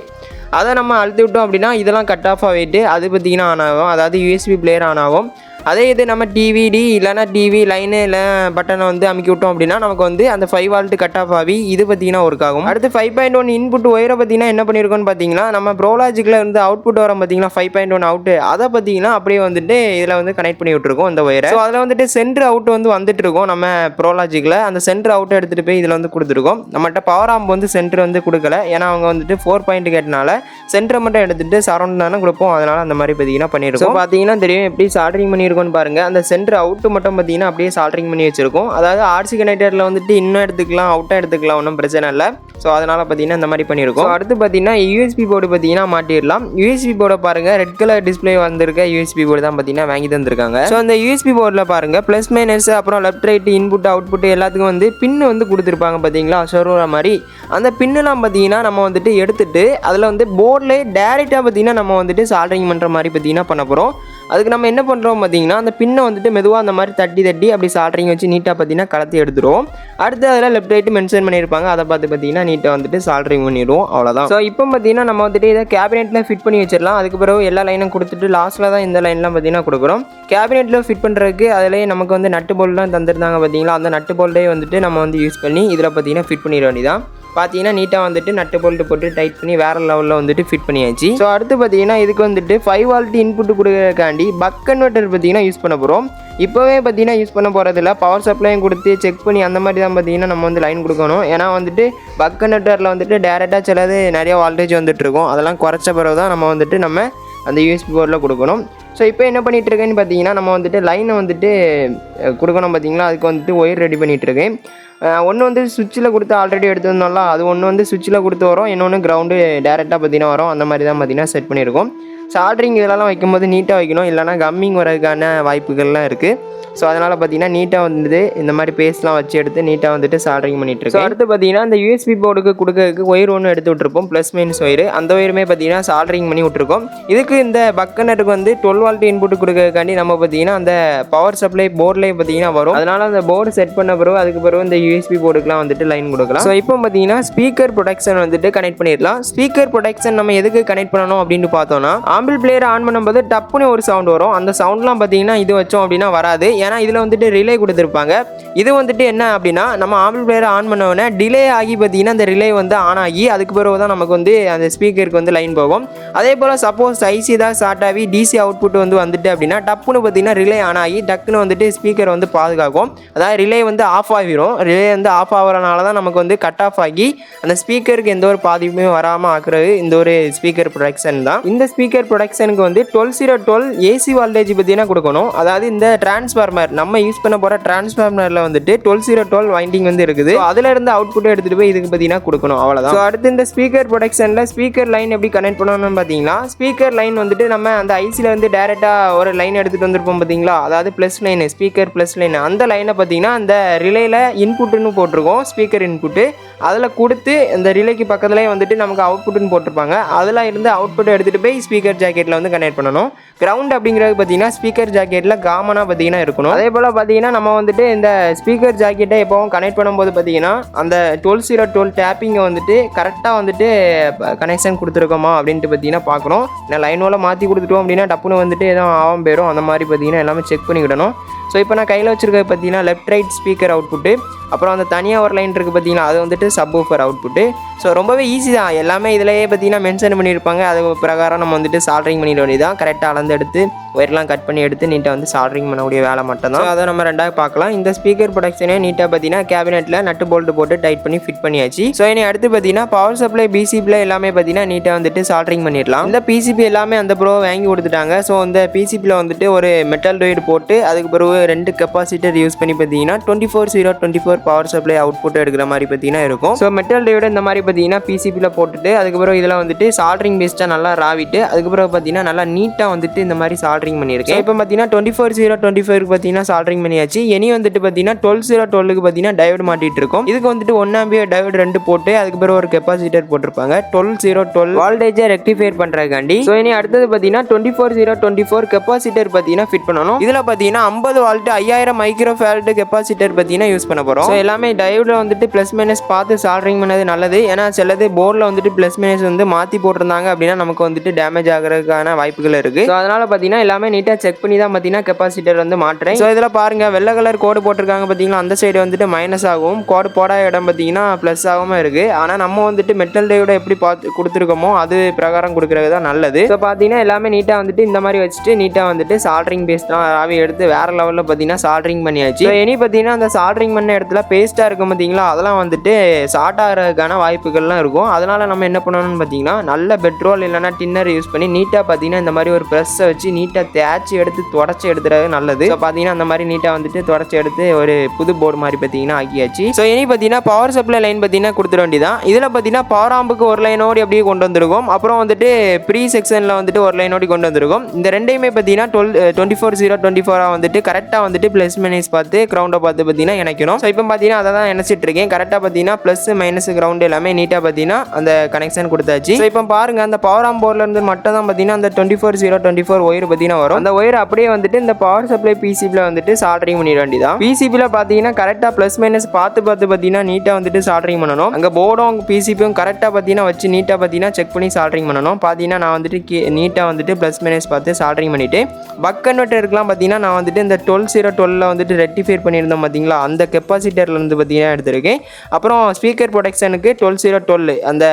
அதை நம்ம அழுத்தி விட்டோம் அப்படின்னா இதெல்லாம் கட் ஆஃப் ஆகிட்டு அது பார்த்தீங்கன்னா ஆன் ஆகும். அதாவது யூஎஸ்பி பிளேயர் ஆன் ஆகும். அதே இது நம்ம டிவிடி இல்லைனா டிவி லைனு இல்லை பட்டனை வந்து அமுக்கி விட்டோம் அப்படின்னா நமக்கு வந்து அந்த 5 வால்ட் கட் ஆஃப் ஆகி இது பார்த்தீங்கன்னா ஒர்க் ஆகும். அடுத்து 5.1 இன்புட் ஒயரை பார்த்தீங்கன்னா என்ன பண்ணியிருக்கோன்னு பார்த்தீங்கன்னா நம்ம ப்ரோலாஜிக்கில் இருந்து அவுட்புட் வரோம் பார்த்தீங்கன்னா 5.1 அவுட்டு, அதை பார்த்தீங்கன்னா அப்படியே வந்துட்டு இதில் வந்து கனெக்ட் பண்ணி விட்டுருக்கோம் இந்த ஒயரை. ஸோ அதில் வந்துட்டு சென்ட்ரு அவுட் வந்து வந்துட்டு இருக்கோம். நம்ம ப்ரோலாஜிக்கில் அந்த சென்ட்ரு அவுட்டை எடுத்துகிட்டு போய் இதில் வந்து கொடுத்துருக்கோம். நம்மகிட்ட பவர் ஆம்ப் வந்து சென்ட்ரு வந்து கொடுக்கல. ஏன்னா அவங்க வந்துட்டு 4 பாயிண்ட் கேட்டனால சென்டரை மட்டும் எடுத்துகிட்டு சரௌண்ட் தானே கொடுப்போம். அதனால் அந்த மாதிரி பார்த்தீங்கன்னா பண்ணியிருக்கோம். பார்த்தீங்கன்னா தெரியும் எப்படி சால்டரிங் பண்ணியிருக்கோம் பாருங்க. அந்த சென்டர் அவுட் மட்டும் பார்த்தீங்கன்னா அப்படியே சால்டரிங் பண்ணி வச்சிருக்கோம். அதாவது ஆர்சி கனெக்டரில் வந்துட்டு இன்னும் எடுத்துக்கலாம் அவுட்டாக எடுத்துக்கலாம், ஒன்றும் பிரச்சனை இல்லை. ஸோ அதனால் பார்த்தீங்கன்னா இந்த மாதிரி பண்ணியிருக்கோம். அடுத்து பார்த்தீங்கன்னா யூஎஸ்பி போர்டு பார்த்தீங்கன்னா மாட்டிடலாம். யூஎஸ்பி போர்டை பாருங்கள், ரெட் கலர் டிஸ்பிளே வந்திருக்க யூஎஸ்பி போர்டு தான் பார்த்தீங்கன்னா வாங்கி தந்திருக்காங்க. ஸோ அந்த யூஎஸ்பி போர்டில் பாருங்கள் ப்ளஸ் மைனஸ் அப்புறம் லெஃப்ட் ரைட் இன்புட் அவுட்புட் எல்லாத்துக்கும் வந்து பின்னு வந்து கொடுத்துருப்பாங்க பார்த்தீங்களா, சர்வர் மாதிரி. அந்த பின்னெலாம் பார்த்தீங்கன்னா நம்ம வந்துட்டு எடுத்துட்டு அதில் வந்து போர்டில் டேரெக்டாக பார்த்தீங்கன்னா நம்ம வந்துட்டு சால்டரிங் பண்ணுற மாதிரி பார்த்தீங்கன்னா பண்ண போகிறோம். அதுக்கு நம்ம என்ன பண்ணுறோம் பார்த்தீங்கன்னா அந்த பின்னை வந்துட்டு மெதுவாக அந்த மாதிரி தட்டி அப்படி சால்டரிங் வச்சு நீட்டாக பார்த்தீங்கன்னா கலத்தி எடுத்துருவோம். அடுத்து அதில் லெஃப்ட் ரைட்டு மென்ஷன் பண்ணியிருப்பாங்க, அதை பார்த்து பார்த்தீங்கன்னா நீட்டாக வந்துட்டு சால்டரிங் பண்ணிடுவோம். அவ்வளோதான். ஸோ இப்போ பார்த்தீங்கன்னா நம்ம வந்துட்டு இதை கேபினெட்டில் ஃபிட் பண்ணி வச்சிடலாம். அதுக்கு பிறகு எல்லா லைனும் கொடுத்துட்டு லாஸ்ட்டில் தான் இந்த லைன்லாம் பார்த்தீங்கன்னா கொடுக்குறோம். கேபினெட்டில் ஃபிட் பண்ணுறதுக்கு அதிலேயே நமக்கு வந்து நட்டு போல்ட்லாம் தந்துருந்தாங்க பார்த்தீங்களா, அந்த நட்டு போல்ட்டே வந்துட்டு நம்ம வந்து யூஸ் பண்ணி இதில் பார்த்தீங்கன்னா ஃபிட் பண்ணிட வேண்டியதான். பார்த்தீங்கன்னா நீட்டாக வந்துட்டு நட்டு போல்ட்டு போட்டு டைட் பண்ணி வேறு லெவலில் வந்துட்டு ஃபிட் பண்ணியாச்சு. ஸோ அடுத்து பார்த்தீங்கன்னா இதுக்கு வந்துட்டு 5 வால்ட் இன்புட் கொடுக்கறதுக்காண்டி பக் கன்வெர்ட்டர் பார்த்தீங்கன்னா யூஸ் பண்ண போகிறோம். இப்போவே பார்த்தீங்கன்னா யூஸ் பண்ண போகிறதில்ல, பவர் சப்ளையும் கொடுத்து செக் பண்ணி அந்த மாதிரி தான் பார்த்தீங்கன்னா நம்ம வந்து லைன் கொடுக்கணும். ஏன்னா வந்துட்டு பக் கன்வெர்ட்டரில் வந்துட்டு டேரெக்டாக சிலது நிறைய வால்டேஜ் வந்துட்டு இருக்கும். அதெல்லாம் குறைச்ச பிறகு தான் நம்ம வந்துட்டு நம்ம அந்த யூஎஸ்பி போர்டில் கொடுக்கணும். ஸோ இப்போ என்ன பண்ணிகிட்ருக்கேன்னு பார்த்தீங்கன்னா நம்ம வந்துட்டு லைனை வந்துட்டு கொடுக்கணும் பார்த்தீங்களா, அதுக்கு வந்துட்டு ஒயர் ரெடி பண்ணிகிட்ருக்கேன். ஒன்று வந்து சுவிட்சில் கொடுத்து ஆல்ரெடி எடுத்து வந்தோம்ல, அது ஒன்று வந்து சுவிட்சில் கொடுத்து வரும், இன்னொன்று கிரவுண்டு டேரெக்டாக பார்த்தீங்கன்னா வரும். அந்த மாதிரி தான் பார்த்தீங்கன்னா செட் பண்ணியிருக்கோம். சால்டரிங் இதெல்லாம் வைக்கும்போது நீட்டாக வைக்கணும், இல்லைனா கம்மிங் வரதுக்கான வாய்ப்புகள்லாம் இருக்குது. ஸோ அதனால் பார்த்தீங்கன்னா நீட்டாக வந்துட்டு இந்த மாதிரி பேஸ்ட்லாம் வச்சு எடுத்து நீட்டாக வந்துட்டு சால்டரிங் பண்ணிகிட்ருக்கோம். அடுத்து பார்த்தீங்கன்னா இந்த யூஎஸ்பி போர்டுக்கு கொடுக்கறதுக்கு ஒயர் ஒன்று எடுத்து விட்டுருப்போம், ப்ளஸ் மைனஸ் ஒயர். அந்த ஒயருமே பார்த்தீங்கன்னா சால்டரிங் பண்ணி விட்டுருக்கோம். இதுக்கு இந்த பக்கனட்டுக்கு வந்து 12 வால்ட் இன்புட் கொடுக்கறதுக்காண்டி நம்ம பார்த்தீங்கன்னா அந்த பவர் சப்ளை போர்ட்லேயே பார்த்தீங்கன்னா வரும். அதனால் அந்த போர்டு செட் பண்ண பிறகு அதுக்கு பிறகு இந்த யூஎஸ்பி போர்டுக்குலாம் வந்துட்டு லைன் கொடுக்கலாம். ஸோ இப்போ பார்த்தீங்கன்னா ஸ்பீக்கர் ப்ரொடெக்ஷன் வந்துட்டு கனெக்ட் பண்ணிடலாம். ஸ்பீக்கர் ப்ரொடெக்ஷன் நம்ம எதுக்கு கனெக்ட் பண்ணணும் அப்படின்னு பார்த்தோம்னா, ஆம்பிள் பிளேயர் ஆன் பண்ணும்போது டப்புன்னு ஒரு சவுண்ட் வரும். அந்த சவுண்ட்லாம் பார்த்தீங்கன்னா இது வச்சோம் அப்படின்னா வராது. ஏன்னா இதில் வந்துட்டு ரிலே கொடுத்துருப்பாங்க. இது வந்துட்டு என்ன அப்படின்னா நம்ம ஆம்பிள் பிளேயரை ஆன் பண்ண உடனே டிலே ஆகி பார்த்தீங்கன்னா அந்த ரிலே வந்து ஆன் ஆகி அதுக்கு பிறகு தான் நமக்கு வந்து அந்த ஸ்பீக்கருக்கு வந்து லைன் போகும். அதே போல் சப்போஸ் ஐசி தான் ஷார்ட் ஆகி டிசி அவுட்புட் வந்துட்டு அப்படின்னா டப்புன்னு பார்த்தீங்கன்னா ரிலே ஆன் ஆகி டக்குன்னு வந்துட்டு ஸ்பீக்கர் வந்து பாதுகாக்கும். அதாவது ரிலே வந்து ஆஃப் ஆகிரும். ரிலே வந்து ஆஃப் ஆகிறனால தான் நமக்கு வந்து கட் ஆஃப் ஆகி அந்த ஸ்பீக்கருக்கு எந்த ஒரு பாதிப்புமே வராமல் ஆக்குறது இந்த ஒரு ஸ்பீக்கர் ப்ரொடெக்ஷன் தான். இந்த ஸ்பீக்கர் ப்ரொடெக்ஷனுக்கு வந்து 12 ஏசி வால்டேஜ் பார்த்தீங்கன்னா கொடுக்கணும். அதாவது இந்த டிரான்ஸ்ஃபார்மர் டிரான்ஸ்ஃபார்மர் நம்ம யூஸ் பண்ண போகிற டிரான்ஸ்ஃபார்மரில் வந்துட்டு 12 வைண்டிங் வந்து இருக்குது. அதில் இருந்து அவுட்புட் எடுத்துகிட்டு போய் இதுக்கு பார்த்தீங்கன்னா கொடுக்கணும், அவ்வளோதான். ஸோ அடுத்து இந்த ஸ்பீக்கர் ப்ரொடக்ஷனில் ஸ்பீக்கர் லைன் எப்படி கனெக்ட் பண்ணணும்னு பார்த்தீங்கன்னா, ஸ்பீக்கர் லைன் வந்துட்டு நம்ம அந்த ஐசியில் வந்து டேரெக்டாக ஒரு லைன் எடுத்துகிட்டு வந்திருப்போம் பார்த்தீங்களா, அதாவது plus line, speaker plus line, அந்த லைனை பார்த்தீங்கன்னா அந்த ரிலேயில் இன்புட்டுன்னு போட்டிருக்கோம், ஸ்பீக்கர் இன்புட்டு. அதில் கொடுத்து இந்த ரிலேக்கு பக்கத்துலேயே வந்துட்டு நமக்கு அவுட்புட்டுன்னு போட்டிருப்பாங்க. அதில் இருந்து அவுட்புட் எடுத்துகிட்டு போய் ஸ்பீக்கர் ஜாக்கெட்டில் வந்து கனெக்ட் பண்ணணும். கிரவுண்ட் அப்படிங்கிறது பார்த்தீங்கன்னா ஸ்பீக்கர் ஜாக்கெட்டில் காமனாக பார்த்தீங்கன்னா இருக்கணும். அதே போல் பார்த்தீங்கன்னா நம்ம வந்துட்டு இந்த ஸ்பீக்கர் ஜாக்கெட்டை எப்போவும் கனெக்ட் பண்ணும்போது பார்த்தீங்கன்னா அந்த 12 டேப்பிங்கை வந்துட்டு கரெக்டாக வந்துட்டு கனெக்ஷன் கொடுத்துருக்கோமா அப்படின்ட்டு பார்த்தீங்கன்னா பார்க்கணும். நான் லைனோவில் மாற்றி கொடுத்துட்டோம் அப்படின்னா டப்புன்னு வந்துட்டு எதுவும் ஆகாமல் போயிடும். அந்த மாதிரி பார்த்தீங்கன்னா எல்லாமே செக் பண்ணிக்கிடணும். ஸோ இப்போ நான் கையில் வச்சுருக்கிறது பார்த்தீங்கன்னா லெஃப்ட் ரைட் ஸ்பீக்கர் அவுட்புட்டு, அப்புறம் அந்த தனியாக ஒரு லைன் இருக்குது பார்த்தீங்கன்னா அது வந்துட்டு சப்வூஃபர் அவுட்புட்டு. ஸோ ரொம்பவே ஈஸி தான், எல்லாமே இதிலேயே பார்த்தீங்கன்னா மென்ஷன் பண்ணியிருப்பாங்க. அது பிரகாரம் நம்ம வந்துட்டு சால்ட்ரிங் பண்ணிட வேண்டியதான். கரெக்டாக அளந்து எடுத்து ஒயர்லாம் கட் பண்ணி எடுத்து நீட்டாக வந்து சால்ட்ரிங் பண்ணக்கூடிய வேலை மட்டும் தான். அதை நம்ம ரெண்டாவது பார்க்கலாம். இந்த ஸ்பீக்கர் ப்ரொடக்ஷனே நீட்டாக பார்த்தீங்கன்னா கேபினெட்டில் நட்டு போல்ட்டு போட்டு டைட் பண்ணி ஃபிட் பண்ணியாச்சு. ஸோ இனி அடுத்து பார்த்தீங்கன்னா பவர் சப்ளை பிசிபியில் எல்லாமே பார்த்தீங்கன்னா நீட்டாக வந்துட்டு சால்ட்ரிங் பண்ணிடலாம். இந்த பிசிபி எல்லாமே அந்த ப்ரோ வாங்கி கொடுத்துட்டாங்க. ஸோ இந்த பிசிபியில் வந்துட்டு ஒரு மெட்டல் டொய்டு போட்டு அதுக்கு பிறகு 2 கெப்பாசிட்டர் யூஸ் பண்ணி பார்த்தீங்கன்னா 24/24 பவர் சப்ளை அவுட்புட் எடுக்கிற மாதிரி பார்த்தீங்கன்னா இருக்கும். ஸோ மெட்டல் டொய்டு இந்த மாதிரி பார்த்தீங்கன்னா பிசிபியில் போட்டுட்டு அதுக்கப்புறம் இதில் வந்துட்டு சால்ட்ரிங் பேஸ்ட்டாக நல்லா ராவிட்டு அதுக்கப்புறம் பார்த்தீங்கன்னா நல்லா நீட்டாக வந்துட்டு இந்த மாதிரி சால்ட்ரிங் பண்ணியிருக்கேன். இப்போ பார்த்தீங்கன்னா 24/24 பார்த்தீங்கன்னா சால்ட்ரிங் பண்ணியாச்சு. இனி வந்துட்டு பார்த்தீங்கன்னா 12/12 பார்த்தீங்கன்னா டயோடு மாட்டிட்டு இருக்கும். இதுக்கு வந்துட்டு 1 ஆம்பியர் டயோடு 2 போட்டு அதுக்கப்புறம் ஒரு கெப்பாசிட்டர் போட்டிருப்பாங்க 12/12 வால்டேஜை ரெக்டிஃபைர் பண்ணுறதுக்காண்டி. ஸோ இனி அடுத்தது பார்த்தீங்கன்னா 24/24 கெப்பாசிட்டர் பார்த்தீங்கன்னா ஃபிட் பண்ணணும். இதில் பார்த்தீங்கன்னா 50 வால்ட் 5000 மைக்ரோ ஃபேரட் கெப்பாசிட்டர் பார்த்தீங்கன்னா யூஸ் பண்ண போகிறோம். ஸோ எல்லாமே டயோடில் வந்துட்டு ப்ளஸ் மைனஸ் பார்த்து சால்ட்ரிங் பண்ணது நல்லது. ஏன்னா சிலது போர்டில் வந்துட்டு ப்ளஸ் மைனஸ் வந்து மாற்றி போட்டிருந்தாங்க அப்படின்னா நமக்கு வந்துட்டு டேமேஜ் ஆகிறதுக்கான வாய்ப்புகள் இருக்குது. ஸோ அதனால் பார்த்தீங்கன்னா எல்லாமே நீட்டாக செக் பண்ணி தான் பார்த்தீங்கன்னா கெப்பாசிட்டர் வந்து மாட்டுறேன். ஸோ இதில் பாருங்கள் வெள்ளை கலர் கோடு போட்டிருக்காங்க பார்த்தீங்கன்னா, அந்த சைடு வந்துட்டு மைனஸ் ஆகும், கோடு போடாத இடம் பார்த்தீங்கன்னா ப்ளஸ் ஆகாமல் இருக்குது. ஆனால் நம்ம வந்துட்டு மெட்டல் டயோட எப்படி பார்த்து கொடுத்துருக்கோமோ அது பிரகாரம் கொடுக்குறது தான் நல்லது. ஸோ பார்த்தீங்கன்னா எல்லாமே நீட்டாக வந்துட்டு இந்த மாதிரி வச்சுட்டு நீட்டாக வந்துட்டு சால்ட்ரிங் பேஸ்ட் தான் ராவி எடுத்து வேறு லெவலில் பார்த்தீங்கன்னா சால்ட்ரிங் பண்ணியாச்சு. ஸோ இனி பார்த்தீங்கன்னா அந்த சால்ட்ரிங் பண்ண இடத்துல பேஸ்ட்டாக இருக்கும் பார்த்தீங்களா, அதெல்லாம் வந்துட்டு ஷார்ட் ஆகிறதுக்கான வாய்ப்புகள்லாம் இருக்கும். அதனால் நம்ம என்ன பண்ணணும்னு பார்த்தீங்கன்னா நல்ல பெட்ரோல் இல்லைனா டின்னர் யூஸ் பண்ணி நீட்டாக பார்த்தீங்கன்னா இந்த மாதிரி ஒரு ப்ரெஸ்ஸை வச்சு நீட்டாக தேய்ச்சி எடுத்து தொடச்சி எடுத்துறது நல்லது. ஸோ பார்த்தீங்கன்னா அந்த மாதிரி நீட்டாக வந்துட்டு தொடச்சி எடுத்து ஒரு புது போர்டு மாதிரி பார்த்தீங்கன்னா ஆக்கியாச்சு. ஸோ இனி பார்த்தீங்கன்னா பவர் சப்ளை லைன் பார்த்தீங்கன்னா கொடுத்துட வேண்டியதான். இதில் பார்த்தீங்கன்னா பவர் ஆம்புக்கு ஒரு லைனோடி அப்படியே கொண்டு வந்திருக்கும். அப்புறம் வந்துட்டு ப்ரீ செக்ஷனில் வந்துட்டு ஒரு லைனோடி கொண்டு வந்திருக்கும். இந்த ரெண்டையுமே பார்த்தீங்கன்னா 24/24 வந்துட்டு கரெக்டாக வந்துட்டு ப்ளஸ் மைனஸ் பார்த்து கிரவுண்டை பார்த்து பார்த்தீங்கன்னா இணைக்கணும். ஸோ இப்போ பார்த்தீங்கன்னா அதை தான் இணைச்சிட்டு இருக்கேன். கரெக்டாக பார்த்தீங்கன்னா ப்ளஸ் மைனஸ் கிரவுண்டு எல்லாமே நீட்டாக பார்த்தீங்கன்னா அந்த கனெக்ஷன் கொடுத்தாச்சு. ஸோ இப்போ பாருங்க அந்த பவர் ஆம் போர்டில் இருந்து மட்டும் தான் பார்த்தீங்கன்னா அந்த 24/24 ஒயர் பார்த்தீங்கன்னா வரும். அந்த ஒயர் அப்படியே வந்துட்டு இந்த பவர் சப்ளை பிசிபியில் வந்துட்டு சால்ட்ரிங் பண்ணிட வேண்டியதான். பிசிபியில் பார்த்தீங்கன்னா கரெக்டாக ப்ளஸ் மைனஸ் பார்த்து பார்த்தீங்கன்னா நீட்டாக வந்துட்டு சால்ட்ரிங் பண்ணணும். அங்கே போர்டும் பிசிபியும் கரெக்டாக பார்த்தீங்கன்னா வச்சு நீட்டாக பார்த்தீங்கன்னா செக் பண்ணி சால்ட்ரிங் பண்ணணும். பார்த்தீங்கன்னா நான் வந்துட்டு நீட்டாக வந்துட்டு ப்ளஸ் மைனஸ் பார்த்து சால்ட்ரிங் பண்ணிட்டு பக் கன்வெர்ட்டருக்குலாம் பார்த்தீங்கன்னா நான் வந்துட்டு இந்த 12/12 வந்துட்டு ரெக்டிஃபை பண்ணியிருந்தோம் பார்த்தீங்களா, அந்த கெப்பாசிட்டர்லேருந்து பார்த்தீங்கன்னா எடுத்திருக்கேன். அப்புறம் ஸ்பீக்கர் ப்ரொடக்ஷனுக்கு 12/12 அந்த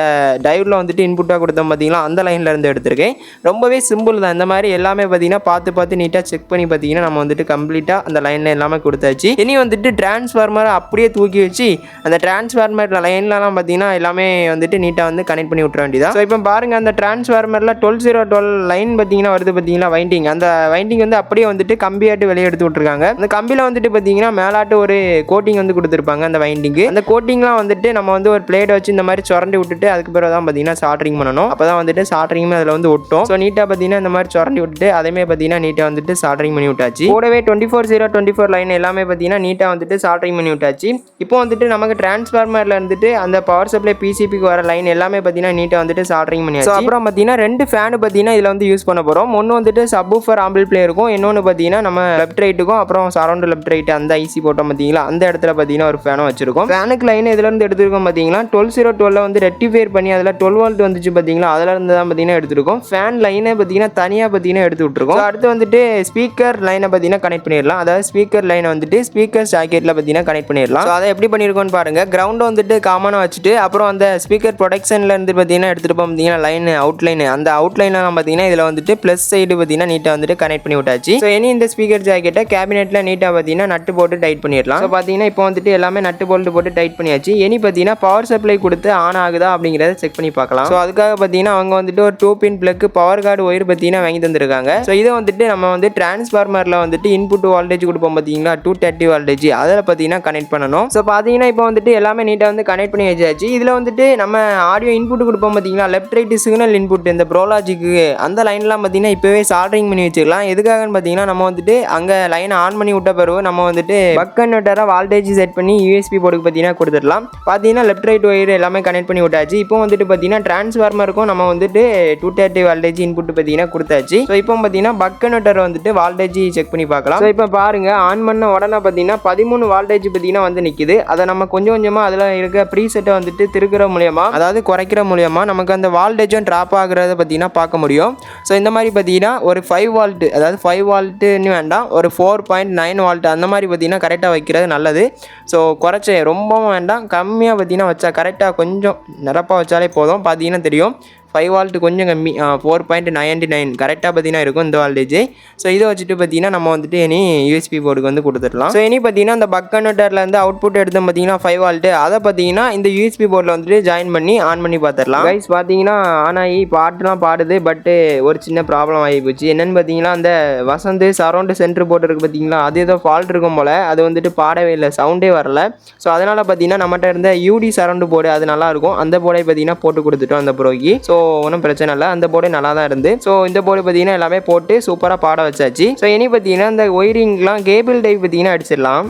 டயோடில் வந்துட்டு இன்புட்டாக கொடுத்தோம் பார்த்தீங்களா, அந்த லைனில் இருந்து எடுத்திருக்கேன். ரொம்பவே சிம்பிள் தான். இந்த மாதிரி எல்லாமே பார்த்தீங்கன்னா பார்த்து நீட்டாக செக் பண்ணி பார்த்தீங்கன்னா நம்ம வந்துட்டு கம்ப்ளீட்டாக அந்த லைனில் எல்லாமே கொடுத்தாச்சு. இனி வந்துட்டு டிரான்ஸ்ஃபார்மரை அப்படியே தூக்கி வச்சு அந்த டிரான்ஸ்ஃபார்மர் லைன்லலாம் பார்த்தீங்கன்னா எல்லாமே வந்துட்டு நீட்டாக வந்து கனெக்ட் பண்ணி விட்டுற வேண்டியதான். ஸோ இப்போ பாருங்கள் அந்த டிரான்ஸ்ஃபார்மரில் 12/12 லைன் பார்த்தீங்கன்னா வருது பார்த்தீங்களா வைண்டிங், அந்த வைண்டிங் வந்து அப்படியே வந்துட்டு கம்பியாட்டு வெளியே எடுத்து விட்டுருக்காங்க. அந்த கம்பியில் வந்துட்டு பார்த்தீங்கன்னா மேலாட்டு ஒரு கோட்டிங் வந்து கொடுத்துருப்பாங்க அந்த வைண்டிங்கு. அந்த கோட்டிங்லாம் வந்துட்டு நம்ம வந்து ஒரு பிளேட் வச்சு இந்த மாதிரி சுரண்டி விட்டுட்டு அதுக்கு பிறகு தான் பார்த்தீங்கன்னா சால்ட்ரிங் பண்ணணும். அப்போ தான் வந்துட்டு சால்ட்ரிங்குமே அதில் வந்து ஒட்டும். ஸோ நீட்டாக பார்த்தீங்கன்னா இந்த மாதிரி சுரண்டி விட்டுட்டு அதேமே பார்த்தீங்கன்னா நீட்டாக வந்துட்டு சால்ட்ரிங் பண்ணி விட்டாச்சு. கூடவே 24/24 லைன் எல்லாமே பார்த்தீங்கன்னா நீட்டாக வந்துட்டு சால்ட்ரிங் பண்ணி விட்டாச்சு. இப்போ வந்துட்டு நமக்கு டிரான்ஸ்ஃபார்மரில் இருந்துட்டு அந்த பவர் சப்ளை பிசிபிக்கு வர லைன் எல்லாமே பார்த்தீங்கன்னா நீட்டாக வந்துட்டு சால்ட்ரிங் பண்ணியாச்சு. அப்புறம் பார்த்தீங்கன்னா 2 ஃபேனு பார்த்தீங்கன்னா இதில் வந்து யூஸ் பண்ண போகிறோம். ஒன்று வந்துட்டு சப்வூஃபர் ஆம்பிள்பிளே இருக்கும், இன்னொன்று பார்த்தீங்கன்னா நம்ம லெஃப்ட் ரைட்டுக்கும் அப்புறம் சரௌண்ட் லெஃப்ட் ரைட் அந்த ஐசி போட்டோம் பார்த்தீங்களா, அந்த இடத்துல பார்த்தீங்கன்னா ஒரு ஃபேனும் வச்சிருக்கோம். ஃபேனுக்கு லைன் இதுலேருந்து எடுத்துருக்கோம் பார்த்தீங்களா 12/12 வந்து ரெக்டிஃபைர் பண்ணி அதில் 12 வோல்ட் வந்துச்சு பார்த்தீங்களா, அதில் இருந்து தான் பார்த்தீங்கன்னா எடுத்துருக்கோம். ஃபேன் லைனை பார்த்தீங்கன்னா தனியாக பார்த்தீங்கன்னா எடுத்து விட்டுருக்கோம். அடுத்து வந்துட்டு ஸ்பீக்கர் லைனை பார்த்தீங்கன்னா கனெக்ட் பண்ணிடலாம். அதாவது ஸ்பீக்கர் லைனை வந்துட்டு ஸ்பீக்கர் ஜாக்கெட்டில் பார்த்தீங்கன்னா கனெக்ட் பண்ணிடலாம். அதை எப்படி பண்ணியிருக்கோம்னு பாருங்க. கிரவுண்டை வந்துட்டு காமனாக வச்சுட்டு அப்புறம் அந்த ஸ்பீக்கர் ப்ரொடக்ஷன்ல இருந்து பார்த்தீங்கன்னா எடுத்துட்டு போய் பார்த்தீங்கன்னா லைன் அவுட்லைன் அந்த அவுட்லைன்லாம் பார்த்தீங்கன்னா இதில் வந்துட்டு ப்ளஸ் சைடு பார்த்தீங்கன்னா நீட்டாக வந்துட்டு கனெக்ட் பண்ணி விட்டாச்சு. ஸோ இனி இந்த ஸ்பீக்கர் ஜாக்கெட்டை கேபினெட்டில் நீட்டாக பார்த்தீங்கன்னா நட்டு போட்டு டைட் பண்ணிடலாம். ஸோ பார்த்தீங்கன்னா இப்போ வந்துட்டு எல்லாமே நட்டு போட்டு டைட் பண்ணியாச்சு. இனி பார்த்தீங்கன்னா பவர் சப்ளை கொடுத்து ஆன் ஆகுதா அப்படிங்கிறத செக் பண்ணி பார்க்கலாம். ஸோ அதுக்காக பார்த்தீங்கன்னா அவங்க வந்துட்டு ஒரு 2 பின் பிளக் பவர் கார்டு ஒயர் பார்த்தீங்கன்னா வாங்கி தந்திருக்காங்க. ஸோ இதை வந்துட்டு நம்ம வந்து டிரான்ஸ்ஃபார்மரில் வந்துட்டு இன்புட் வால்டேஜ் கொடுப்போம் பார்த்தீங்களா 230 வால்டேஜ் அதில் பார்த்தீங்கன்னா கனெக்ட் பண்ணணும். ஸோ பார்த்தீங்கன்னா இப்போ வந்துட்டு எல்லாமே நீட்டாக வந்து கனெக்ட் பண்ணி வச்சாச்சு. இதில் வந்துட்டு நம்ம ஆடியோ இன்புட் கொடுப்போம் பார்த்தீங்களா லெஃப்ட் ரைட் சிக்னல் இன்புட் இந்த ப்ரோலாஜிக்கு அந்த லைன்லாம் பார்த்தீங்கன்னா இப்போவே சால்டரிங் பண்ணி வச்சுக்கலாம். எதுக்காகன்னு பார்த்தீங்கன்னா நம்ம வந்துட்டு அங்கே லைனை ஆன் பண்ணி விட்ட பிறகு நம்ம வந்துட்டு பக் கன்வெர்ட்டராக வால்டேஜ் செட் பண்ணி யூஎஸ்பி போர்டுக்கு பார்த்தீங்கன்னா கொடுத்துடலாம். பார்த்தீங்கன்னா லெஃப்ட் ரைட் ஒயர் எல்லாமே கனெக்ட் பண்ணி விட்டாச்சு. இப்போ வந்துட்டு பார்த்தீங்கன்னா டிரான்ஸ்ஃபார்மருக்கும் நம்ம வந்துட்டு 230 வால்டேஜ் இன்புட் பார்த்தீங்கன்னா கொடுத்தாச்சு. ஸோ இப்போ பார்த்தீங்கன்னா பக் கன்வெர்ட்டர் வந்துட்டு வால்டேஜ் செக் பண்ணி பார்க்கலாம். ஸோ இப்போ பாருங்க ஆன் பண்ண உடனே பார்த்தீங்கன்னா 13 வால்டேஜ் பார்த்தீங்கன்னா வந்து நிற்குது. அதை நம்ம கொஞ்சம் கொஞ்சமாக அதில் இருக்க ப்ரீசெட்டை வந்துட்டு திருக்கிற மூலியமா அதாவது குறைக்கிற மூலியமா நமக்கு அந்த வால்டேஜும் ட்ராப் ஆகுறத பார்த்தீங்கன்னா பார்க்க முடியும். ஸோ இந்த மாதிரி பார்த்தீங்கன்னா ஒரு 5 வால்ட் அதாவது 5 வால்ட்டுன்னு வேண்டாம் ஒரு 4.9 வால்ட் அந்த மாதிரி பார்த்தீங்கன்னா கரெக்டாக வைக்கிறது நல்லது. ஸோ குறைச்ச ரொம்பவும் வேண்டாம் கம்மியாக பார்த்தீங்கன்னா வச்சா கரெக்டாக கொஞ்சம் நிரப்பாக வச்சாலே போதும். பார்த்தீங்கன்னா தெரியும் 5 வால்ட் கொஞ்சம் கம்மி 4.99 கரெக்டாக பார்த்தீங்கன்னா இருக்கும் இந்த வால்டேஜ். ஸோ இதை வச்சுட்டு பார்த்தீங்கன்னா நம்ம வந்துட்டு இனி யூஎஸ்பி போர்டுக்கு வந்து கொடுத்துடலாம். ஸோ இனி பார்த்தீங்கன்னா இந்த பக் கன்வெர்ட்டர்லேருந்து அவுட்புட் எடுத்தோம் பார்த்தீங்கன்னா 5 வால்ட் அதை பார்த்தீங்கன்னா இந்த யூஎஸ்பி போர்டில் வந்துட்டு ஜாயின் பண்ணி ஆன் பண்ணி பார்த்துடலாம். கைஸ் பார்த்தீங்கன்னா ஆன் ஆகி பாட்டுலாம் பாடுது. பட்டு ஒரு சின்ன ப்ராப்ளம் ஆகி போச்சு. என்னென்னு பார்த்தீங்கன்னா அந்த வசந்த் சரௌண்டு சென்டர் போர்டு இருக்குது பார்த்தீங்களா அது ஏதோ ஃபால்ட் இருக்கும் போல் அது வந்துட்டு பாடவே இல்லை சவுண்டே வரல. ஸோ அதனால் பார்த்தீங்கன்னா நம்மகிட்ட இருந்த யூடி சரௌண்டு போர்டு அது நல்லாயிருக்கும் அந்த போர்டை பார்த்தீங்கன்னா போட்டு கொடுத்துட்டோம் அந்த ப்ரோக்கு. ஸோ ஒன்றும் பிரச்சனை இல்லை அந்த போர்டு நல்லா தான் இருந்து. ஸோ இந்த போர்டு பார்த்தீங்கன்னா எல்லாமே போட்டு சூப்பராக பாட வச்சாச்சு. ஸோ இனி பார்த்தீங்கன்னா இந்த ஒயரிங்லாம் கேபிள் டைப் பார்த்தீங்கன்னா அடிச்சிடலாம்.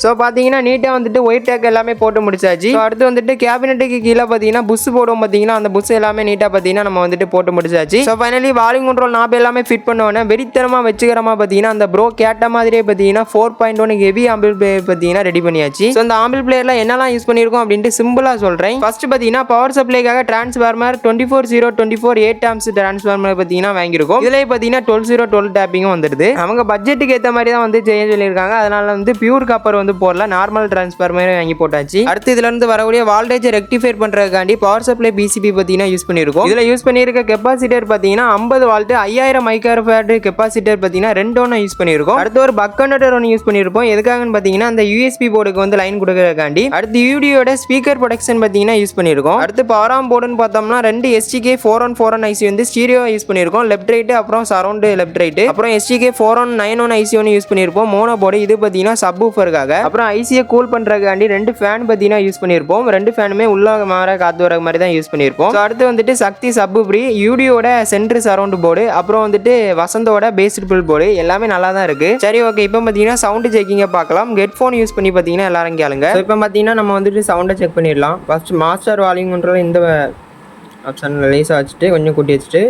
ஸோ பார்த்தீங்கன்னா நீட்டாக வந்துட்டு ஒயிட் டேக் எல்லாமே போட்டு முடிச்சாச்சு. ஸோ அடுத்து வந்துட்டு கேபினெட்டுக்கு கீழே பார்த்தீங்கன்னா புஷ் போடுவோம் பார்த்தீங்கன்னா அந்த புஷ் எல்லாமே நீட்டாக பார்த்தீங்கன்னா நம்ம வந்துட்டு போட்டு முடிச்சாச்சு. ஸோ ஃபைனலி வால்யூம் கண்ட்ரோல் நாப் எல்லாமே ஃபிட் பண்ணுவோன்னே வெறித்தனமாக வச்சுக்கிறமா பார்த்தீங்கன்னா அந்த ப்ரோ கேட்ட மாதிரியே பார்த்தீங்கன்னா 4.1 ஹெவி ஆம்பிள் பிளேயர் பார்த்தீங்கன்னா ரெடி பண்ணியாச்சு. ஸோ அந்த ஆம்பிள் பிளேயரில் என்னெல்லாம் யூஸ் பண்ணியிருக்கோம் அப்படின்ட்டு சிம்பிளாக சொல்கிறேன். ஃபர்ஸ்ட் பார்த்தீங்கன்னா பவர் சப்ளைக்காக டிரான்ஸ்ஃபார்மர் 24 8 ஆம்ஸ் டிரான்ஸ்ஃபார்மர் பார்த்தீங்கன்னா வாங்கியிருக்கோம். இதுலேயே பார்த்தீங்கன்னா 12 டேப்பிங்கும் வந்துடுது. அவங்க பட்ஜெட்டுக்கு ஏற்ற மாதிரி தான் வந்து செய்ய சொல்லியிருக்காங்க. அதனால வந்து பியூர் காப்பர் வந்து போடல நார்மல் டிரான்ஸ்ஃபார்மர் வாங்கி போட்டாச்சு. அடுத்து இதுல இருந்து வரக்கூடிய வால்டேஜ் ரெக்டிஃபைர் பண்றதுக்காண்டி பவர் சப்ளை பிசிபி பார்த்தீங்கன்னா யூஸ் பண்ணியிருக்கோம். இதுல யூஸ் பண்ணியிருக்க கெப்பாசிட்டர் பார்த்தீங்கன்னா 50 வால்ட் 5000 மைக்ரோஃபாரட் கெப்பாசிட்டர் பார்த்தீங்கன்னா 2 யூஸ் பண்ணியிருக்கோம். அடுத்து ஒரு பக் கன்வெர்ட்டர் ஒன்று யூஸ் பண்ணியிருப்போம். எதுக்காகன்னு பார்த்தீங்கன்னா அந்த யூஎஸ்பி போர்டுக்கு வந்து லைன் கொடுக்கறதுக்காண்டி. அடுத்து யூடியோட ஸ்பீக்கர் ப்ரொடக்ஷன் பார்த்தீங்கன்னா யூஸ் பண்ணியிருக்கோம். அடுத்து பவர் ஆம் போர்டுன்னு பார்த்தோம்னா 2 STK 414 ஐசி வந்து ஸ்டீரியோ யூஸ் பண்ணியிருக்கோம். லெஃப்ட் ரைட் அப்புறம் சரௌண்ட் லெஃப்ட் ரைட் அப்புறம் STK 4191 ஐசி ஒன்று யூஸ் பண்ணியிருப்போம். மோனோ போர்டு இது பார்த்தீங்கன்னா சப் ஊஃபருக்காக. அப்புறம் ஐசியை கூல் பண்ணுறதுக்காண்டி 2 ஃபேன் பார்த்தீங்கன்னா யூஸ் பண்ணியிருப்போம். 2 ஃபேனுமே உள்ள மாற காற்று வர மாதிரி தான் யூஸ் பண்ணியிருப்போம். ஸோ அடுத்து வந்துட்டு சக்தி சப்பு ஃப்ரீ யூடியோட சென்டர் சரௌண்ட் போர்டு அப்புறம் வந்துட்டு வசந்தோட பேஸ்ட் பில் போர்டு எல்லாமே நல்லா தான் இருக்கு. சரி ஓகே இப்போ பார்த்தீங்கன்னா சவுண்டு செக்கிங்கை பார்க்கலாம். ஹெட்ஃபோன் யூஸ் பண்ணி பார்த்தீங்கன்னா எல்லாரும் கேளுங்க. இப்போ பார்த்தீங்கன்னா நம்ம வந்துட்டு சவுண்டை செக் பண்ணிடலாம். ஃபர்ஸ்ட் மாஸ்டர் வால்யூம் கண்ட்ரோல் இந்த ஆப்ஷன் லேஸாக வச்சுட்டு கொஞ்சம் கூட்டி வச்சுட்டு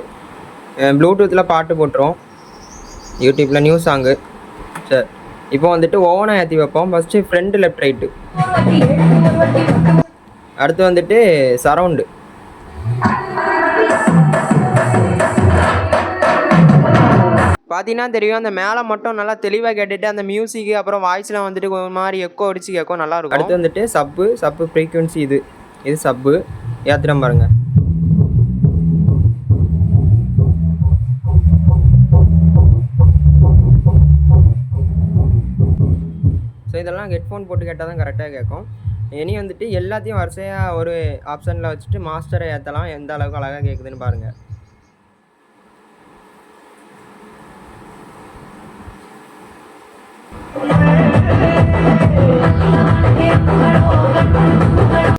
ப்ளூடூத்தில் பாட்டு போட்டுரும். யூடியூப்பில் நியூஸ் சாங்கு. சரி இப்போ வந்துட்டு ஓவனை ஏற்றி வைப்போம். ஃபஸ்ட்டு ஃப்ரண்ட் லெஃப்ட் ரைட்டு அடுத்து வந்துட்டு சரவுண்டு பார்த்தீங்கன்னா தெரியும். அந்த மேலே மட்டும் நல்லா தெளிவாக கேட்டுட்டு அந்த மியூசிக்கு அப்புறம் வாய்ஸ்லாம் வந்துட்டு ஒரு மாதிரி எக்கோ அடிச்சு கேட்கும் நல்லாயிருக்கும். அடுத்து வந்துட்டு சப்பு ஃப்ரீக்வன்சி இது இது சப்பு ஏற்றுறோம் பாருங்கள். ஸோ இதெல்லாம் ஹெட்ஃபோன் போட்டு கேட்டால் தான் கரெக்டாக கேட்கும். இனி வந்துட்டு எல்லாத்தையும் வரிசையாக ஒரு ஆப்ஷனில் வச்சுட்டு மாஸ்டரை ஏற்றலாம். எந்த அளவுக்கு அழகாக கேட்குதுன்னு பாருங்கள்.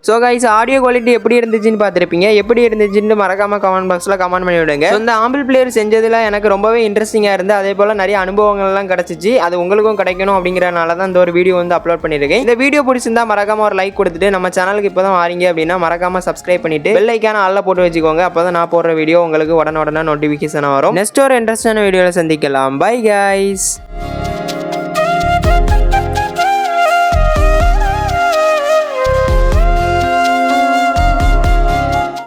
ஸோ கைஸ், ஆடியோ குவாலிட்டி எப்படி இருந்துச்சுன்னு பார்த்துருப்பீங்க. எப்படி இருந்துச்சுன்னு மறக்காம கமெண்ட் பாக்ஸில் கமெண்ட் பண்ணி விடுங்க. இந்த ஆம்பிள் பிளேயர் செஞ்சதில் எனக்கு ரொம்பவே இன்ட்ரெஸ்டிங்காக இருந்து, அதே போல் நிறைய அனுபவங்கள்லாம் கிடச்சிச்சு. அது உங்களுக்கும் கிடைக்கணும் அப்படிங்கிறனால தான் இந்த ஒரு வீடியோ வந்து அப்லோட் பண்ணியிருக்கேன். இந்த வீடியோ பிடிச்சிருந்தா மறக்காம ஒரு லைக் கொடுத்துட்டு, நம்ம சேனலுக்கு இப்போ தான் வாரீங்க அப்படின்னா மறக்காம சப்ஸ்கிரைப் பண்ணிட்டு பெல் ஐக்கான ஆல்ல போட்டு வச்சுக்கோங்க. அப்போ தான் நான் போடுற வீடியோ உங்களுக்கு உடனே நோட்டிஃபிகேஷன் வரும். நெக்ஸ்ட் ஒரு இன்ட்ரெஸ்டான வீடியோவில் சந்திக்கலாம். Bye guys.